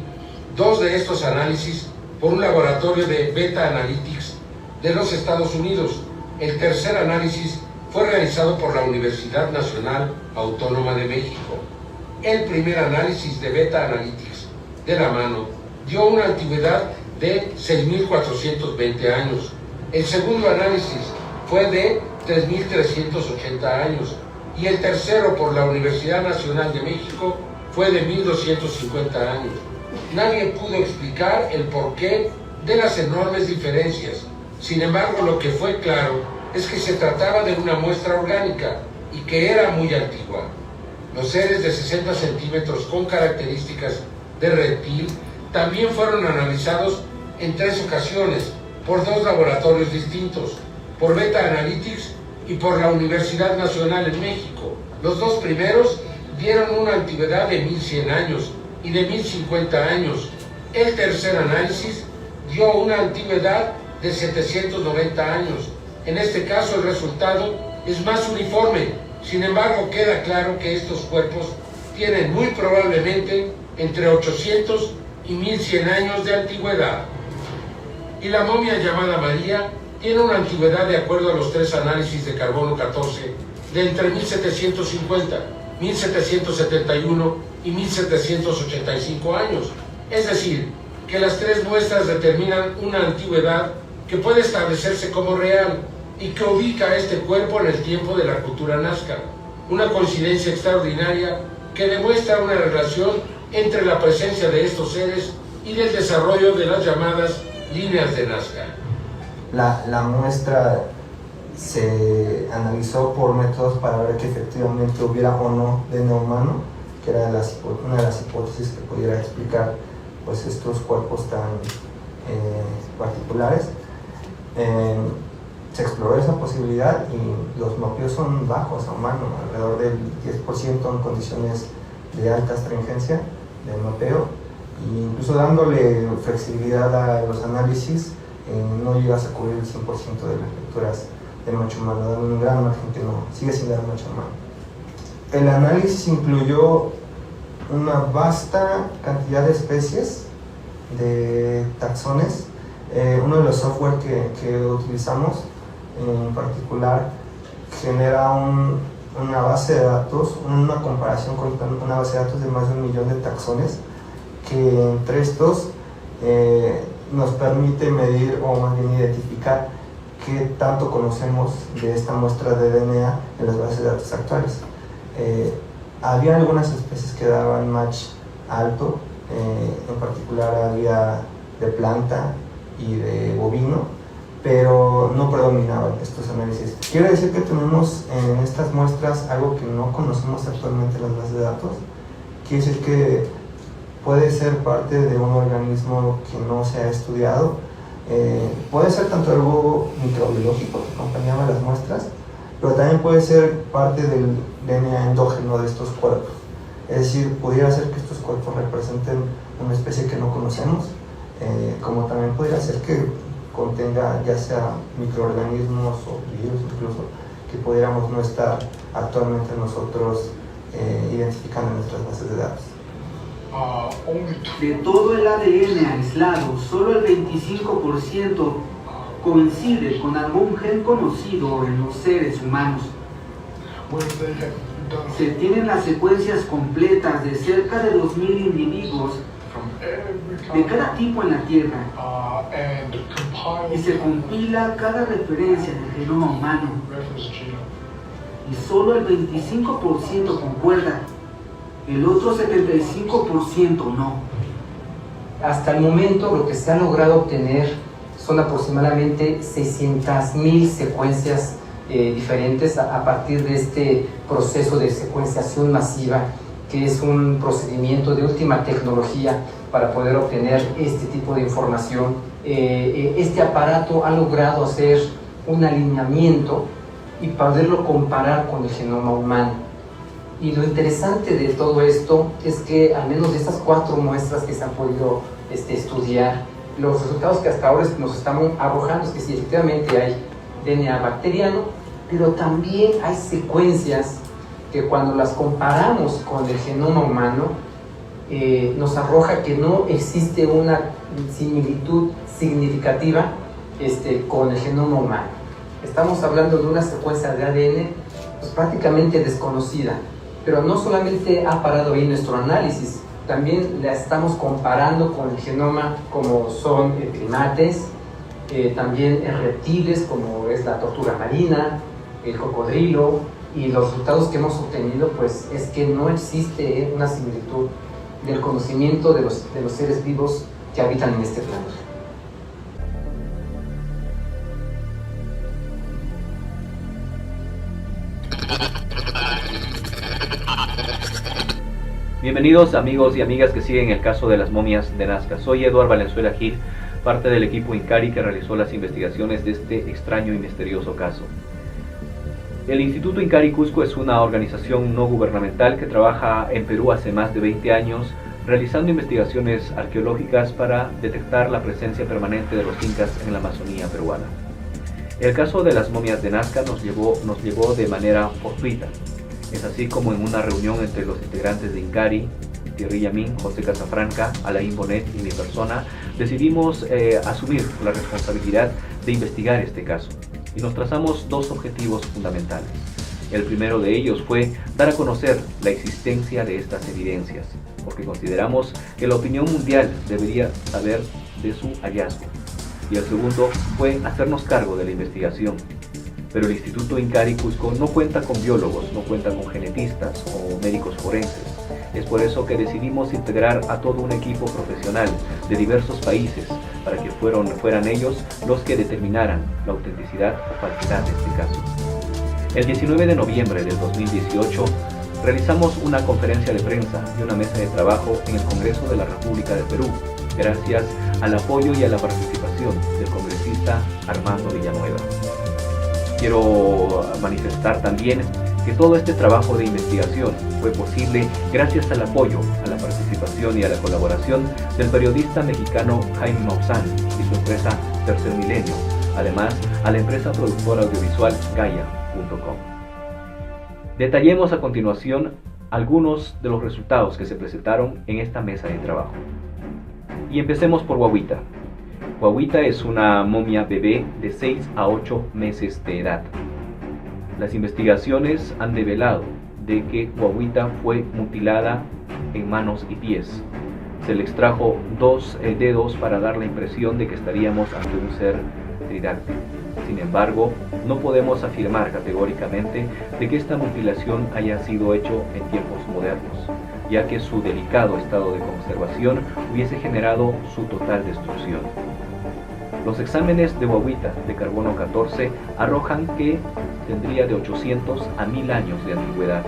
2 de estos análisis por un laboratorio de Beta Analytics de los Estados Unidos. El tercer análisis fue realizado por la Universidad Nacional Autónoma de México. El primer análisis de Beta Analytics de la mano dio una antigüedad de 6.420 años. El segundo análisis fue de 3.380 años y el tercero por la Universidad Nacional de México fue de 1.250 años. Nadie pudo explicar el porqué de las enormes diferencias. Sin embargo, lo que fue claro es que se trataba de una muestra orgánica y que era muy antigua. Los seres de 60 centímetros con características de reptil también fueron analizados en 3 ocasiones por 2 laboratorios distintos, por Beta Analytics y por la Universidad Nacional en México. Los 2 primeros dieron una antigüedad de 1.100 años y de 1.050 años. El tercer análisis dio una antigüedad de 790 años. En este caso el resultado es más uniforme. Sin embargo, queda claro que estos cuerpos tienen muy probablemente entre 800 y 1100 años de antigüedad. Y la momia llamada María tiene una antigüedad, de acuerdo a los 3 análisis de carbono 14, de entre 1750, 1771 y 1785 años. Es decir, que las 3 muestras determinan una antigüedad que puede establecerse como real y que ubica a este cuerpo en el tiempo de la cultura nazca. Una coincidencia extraordinaria que demuestra una relación entre la presencia de estos seres y del desarrollo de las llamadas líneas de Nazca. La muestra se analizó por métodos para ver que efectivamente hubiera o no DNA humano, que era una de las hipótesis que pudiera explicar pues, estos cuerpos tan particulares. Se exploró esa posibilidad y los nopios son bajos a humano, alrededor del 10% en condiciones de alta astringencia del nopeo, e incluso dándole flexibilidad a los análisis, no llegas a cubrir el 100% de las lecturas del macho humano, dando un gran margen que no, sigue sin dar macho humano. El análisis incluyó una vasta cantidad de especies, de taxones. Uno de los software que utilizamos en particular genera una base de datos, una comparación con una base de datos de más de 1 millón de taxones, que entre estos nos permite medir o más bien identificar qué tanto conocemos de esta muestra de DNA en las bases de datos actuales. Había algunas especies que daban match alto, en particular había de planta y de bovino, pero no predominaban estos análisis. Quiere decir que tenemos en estas muestras algo que no conocemos actualmente en las bases de datos. Quiere decir que puede ser parte de un organismo que no se ha estudiado. Puede ser tanto algo microbiológico que acompañaba las muestras, pero también puede ser parte del DNA endógeno de estos cuerpos. Es decir, pudiera ser que estos cuerpos representen una especie que no conocemos, como también podría ser que contenga ya sea microorganismos o virus incluso, que pudiéramos no estar actualmente nosotros identificando en nuestras bases de datos. De todo el ADN aislado, solo el 25% coincide con algún gen conocido en los seres humanos. Se tienen las secuencias completas de cerca de 2.000 individuos de cada tipo en la Tierra y se compila cada referencia del genoma humano y solo el 25% concuerda, el otro 75% no. Hasta el momento lo que se ha logrado obtener son aproximadamente 600.000 secuencias diferentes a partir de este proceso de secuenciación masiva, que es un procedimiento de última tecnología para poder obtener este tipo de información. Este aparato ha logrado hacer un alineamiento y poderlo comparar con el genoma humano. Y lo interesante de todo esto es que al menos de estas 4 muestras que se han podido estudiar los resultados que hasta ahora nos estamos arrojando, es que sí, efectivamente hay DNA bacteriano, pero también hay secuencias que cuando las comparamos con el genoma humano, nos arroja que no existe una similitud significativa con el genoma humano. Estamos hablando de una secuencia de ADN pues, prácticamente desconocida, pero no solamente ha parado ahí nuestro análisis, también la estamos comparando con el genoma como son primates, también reptiles como es la tortuga marina, el cocodrilo, y los resultados que hemos obtenido pues es que no existe una similitud del conocimiento de los seres vivos que habitan en este planeta. Bienvenidos amigos y amigas que siguen el caso de las momias de Nazca. Soy Eduardo Valenzuela Gil, parte del equipo INCARI que realizó las investigaciones de este extraño y misterioso caso. El Instituto INCARI Cusco es una organización no gubernamental que trabaja en Perú hace más de 20 años realizando investigaciones arqueológicas para detectar la presencia permanente de los incas en la Amazonía peruana. El caso de las momias de Nazca nos llegó de manera fortuita. Es así como en una reunión entre los integrantes de INCARI, Thierry Yamin, José Casafranca, Alain Bonet y mi persona, decidimos asumir la responsabilidad de investigar este caso. Y nos trazamos dos objetivos fundamentales. El primero de ellos fue dar a conocer la existencia de estas evidencias, porque consideramos que la opinión mundial debería saber de su hallazgo. Y el segundo fue hacernos cargo de la investigación. Pero el Instituto INCARI Cusco no cuenta con biólogos, no cuenta con genetistas o médicos forenses. Es por eso que decidimos integrar a todo un equipo profesional de diversos países para que fueran ellos los que determinaran la autenticidad o falsedad de este caso. El 19 de noviembre del 2018 realizamos una conferencia de prensa y una mesa de trabajo en el Congreso de la República de Perú, gracias al apoyo y a la participación del congresista Armando Villanueva. Quiero manifestar también que todo este trabajo de investigación fue posible gracias al apoyo, a la participación y a la colaboración del periodista mexicano Jaime Maussan y su empresa Tercer Milenio, además a la empresa productora audiovisual Gaia.com. Detallemos a continuación algunos de los resultados que se presentaron en esta mesa de trabajo. Y empecemos por Guaguita. Guaguita es una momia bebé de 6 a 8 meses de edad. Las investigaciones han develado de que Guaguita fue mutilada en manos y pies. Se le extrajo 2 dedos para dar la impresión de que estaríamos ante un ser tridáctil. Sin embargo, no podemos afirmar categóricamente de que esta mutilación haya sido hecho en tiempos modernos, ya que su delicado estado de conservación hubiese generado su total destrucción. Los exámenes de Guaguita de carbono 14 arrojan que tendría de 800 a 1000 años de antigüedad.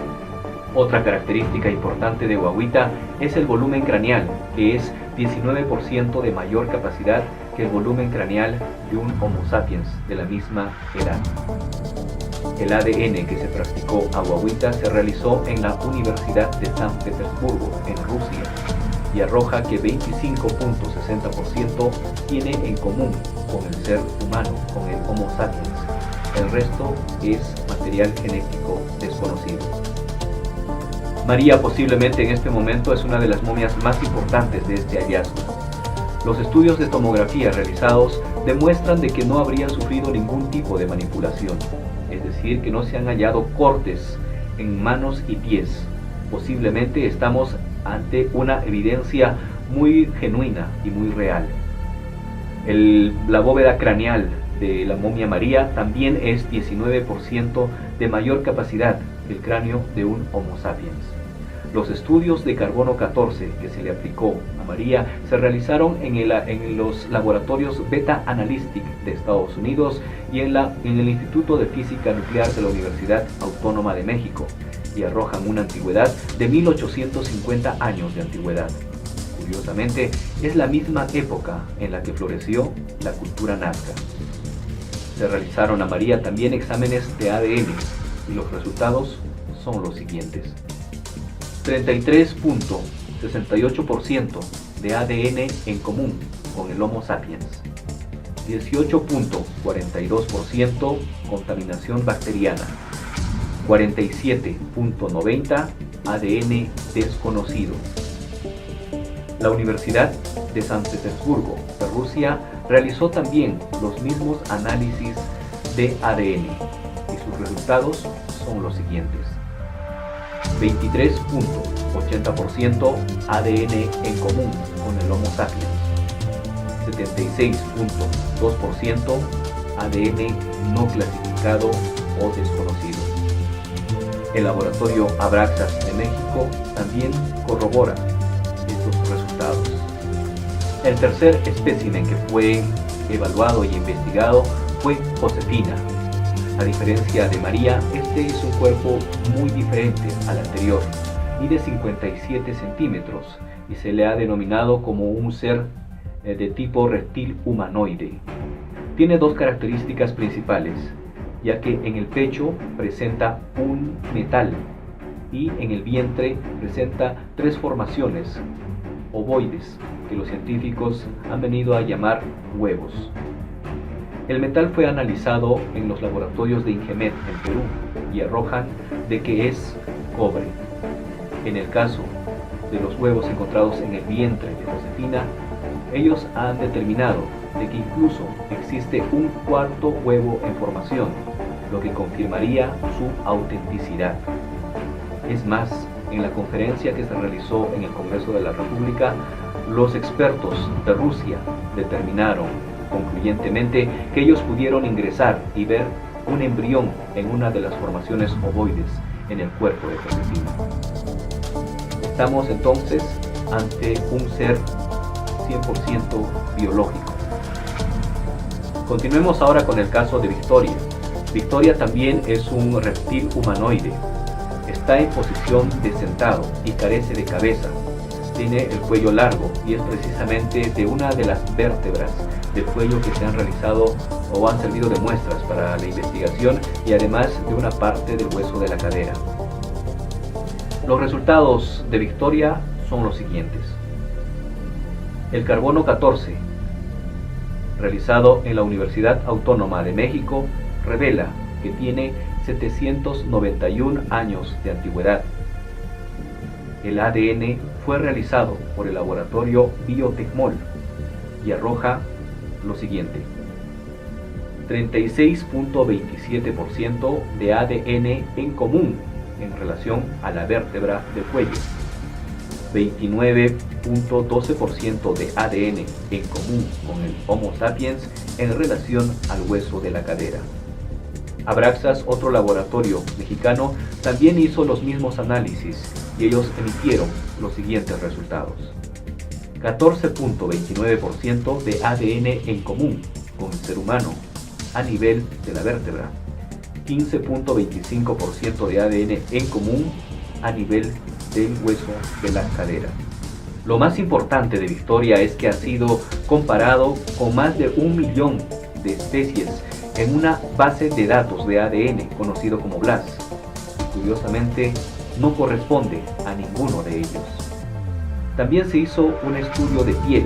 Otra característica importante de Guaguita es el volumen craneal, que es 19% de mayor capacidad que el volumen craneal de un Homo sapiens de la misma edad. El ADN que se practicó a Guaguita se realizó en la Universidad de San Petersburgo, en Rusia, y arroja que 25.60% tiene en común con el ser humano, con el Homo sapiens. El resto es material genético desconocido. María posiblemente en este momento es una de las momias más importantes de este hallazgo. Los estudios de tomografía realizados demuestran de que no habría sufrido ningún tipo de manipulación, es decir, que no se han hallado cortes en manos y pies. Posiblemente estamos ante una evidencia muy genuina y muy real. La bóveda craneal de la momia María también es 19% de mayor capacidad que el cráneo de un Homo sapiens. Los estudios de carbono 14 que se le aplicó a María se realizaron en los laboratorios Beta Analytic de Estados Unidos y en el Instituto de Física Nuclear de la Universidad Autónoma de México, y arrojan una antigüedad de 1850 años de antigüedad. Curiosamente, es la misma época en la que floreció la cultura nazca. Se realizaron a María también exámenes de ADN y los resultados son los siguientes. 33.68% de ADN en común con el Homo sapiens. 18.42% contaminación bacteriana. 47.90% ADN desconocido. La Universidad de San Petersburgo, de Rusia, realizó también los mismos análisis de ADN y sus resultados son los siguientes. 23.80% ADN en común con el Homo sapiens. 76.2% ADN no clasificado o desconocido. El laboratorio Abraxas de México también corrobora estos resultados. El tercer espécimen que fue evaluado y investigado fue Josefina. A diferencia de María, este es un cuerpo muy diferente al anterior, mide 57 centímetros y se le ha denominado como un ser de tipo reptil humanoide. Tiene dos características principales, ya que en el pecho presenta un metal y en el vientre presenta tres formaciones ovoides que los científicos han venido a llamar huevos. El metal fue analizado en los laboratorios de Ingemet en Perú y arrojan de que es cobre. En el caso de los huevos encontrados en el vientre de Josefina, ellos han determinado de que incluso existe un cuarto huevo en formación, lo que confirmaría su autenticidad. Es más, en la conferencia que se realizó en el Congreso de la República, los expertos de Rusia determinaron concluyentemente que ellos pudieron ingresar y ver un embrión en una de las formaciones ovoides en el cuerpo de Josefina. Estamos entonces ante un ser 100% biológico. Continuemos ahora con el caso de Victoria. Victoria también es un reptil humanoide. Está en posición de sentado y carece de cabeza. Tiene el cuello largo y es precisamente de una de las vértebras del cuello que se han realizado o han servido de muestras para la investigación y además de una parte del hueso de la cadera. Los resultados de Victoria son los siguientes. El carbono 14, realizado en la Universidad Autónoma de México, revela que tiene 791 años de antigüedad. El ADN fue realizado por el laboratorio Biotecmol y arroja lo siguiente: 36.27% de ADN en común en relación a la vértebra del cuello, 29.12% de ADN en común con el Homo sapiens en relación al hueso de la cadera. Abraxas, otro laboratorio mexicano, también hizo los mismos análisis y ellos emitieron los siguientes resultados: 14.29% de ADN en común con el ser humano a nivel de la vértebra, 15.25% de ADN en común a nivel del hueso de la cadera. Lo más importante de Victoria es que ha sido comparado con más de 1 millón de especies en una base de datos de ADN conocido como BLAST. Curiosamente, no corresponde a ninguno de ellos. También se hizo un estudio de piel.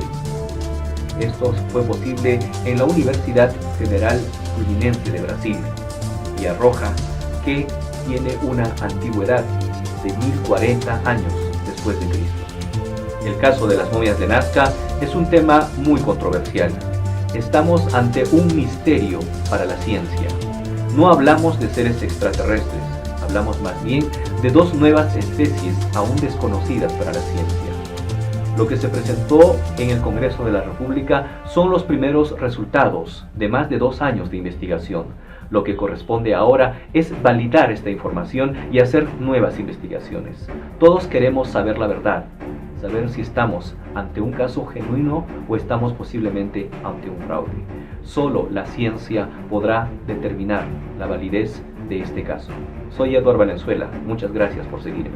Esto fue posible en la Universidad Federal Fluminense de Brasil y arroja que tiene una antigüedad de 1040 años después de Cristo. El caso de las momias de Nazca es un tema muy controversial. Estamos ante un misterio para la ciencia. No hablamos de seres extraterrestres, hablamos más bien de dos nuevas especies aún desconocidas para la ciencia. Lo que se presentó en el Congreso de la República son los primeros resultados de más de 2 años de investigación. Lo que corresponde ahora es validar esta información y hacer nuevas investigaciones. Todos queremos saber la verdad, saber si estamos ante un caso genuino o estamos posiblemente ante un fraude. Solo la ciencia podrá determinar la validez de este caso. Soy Eduardo Valenzuela, muchas gracias por seguirme.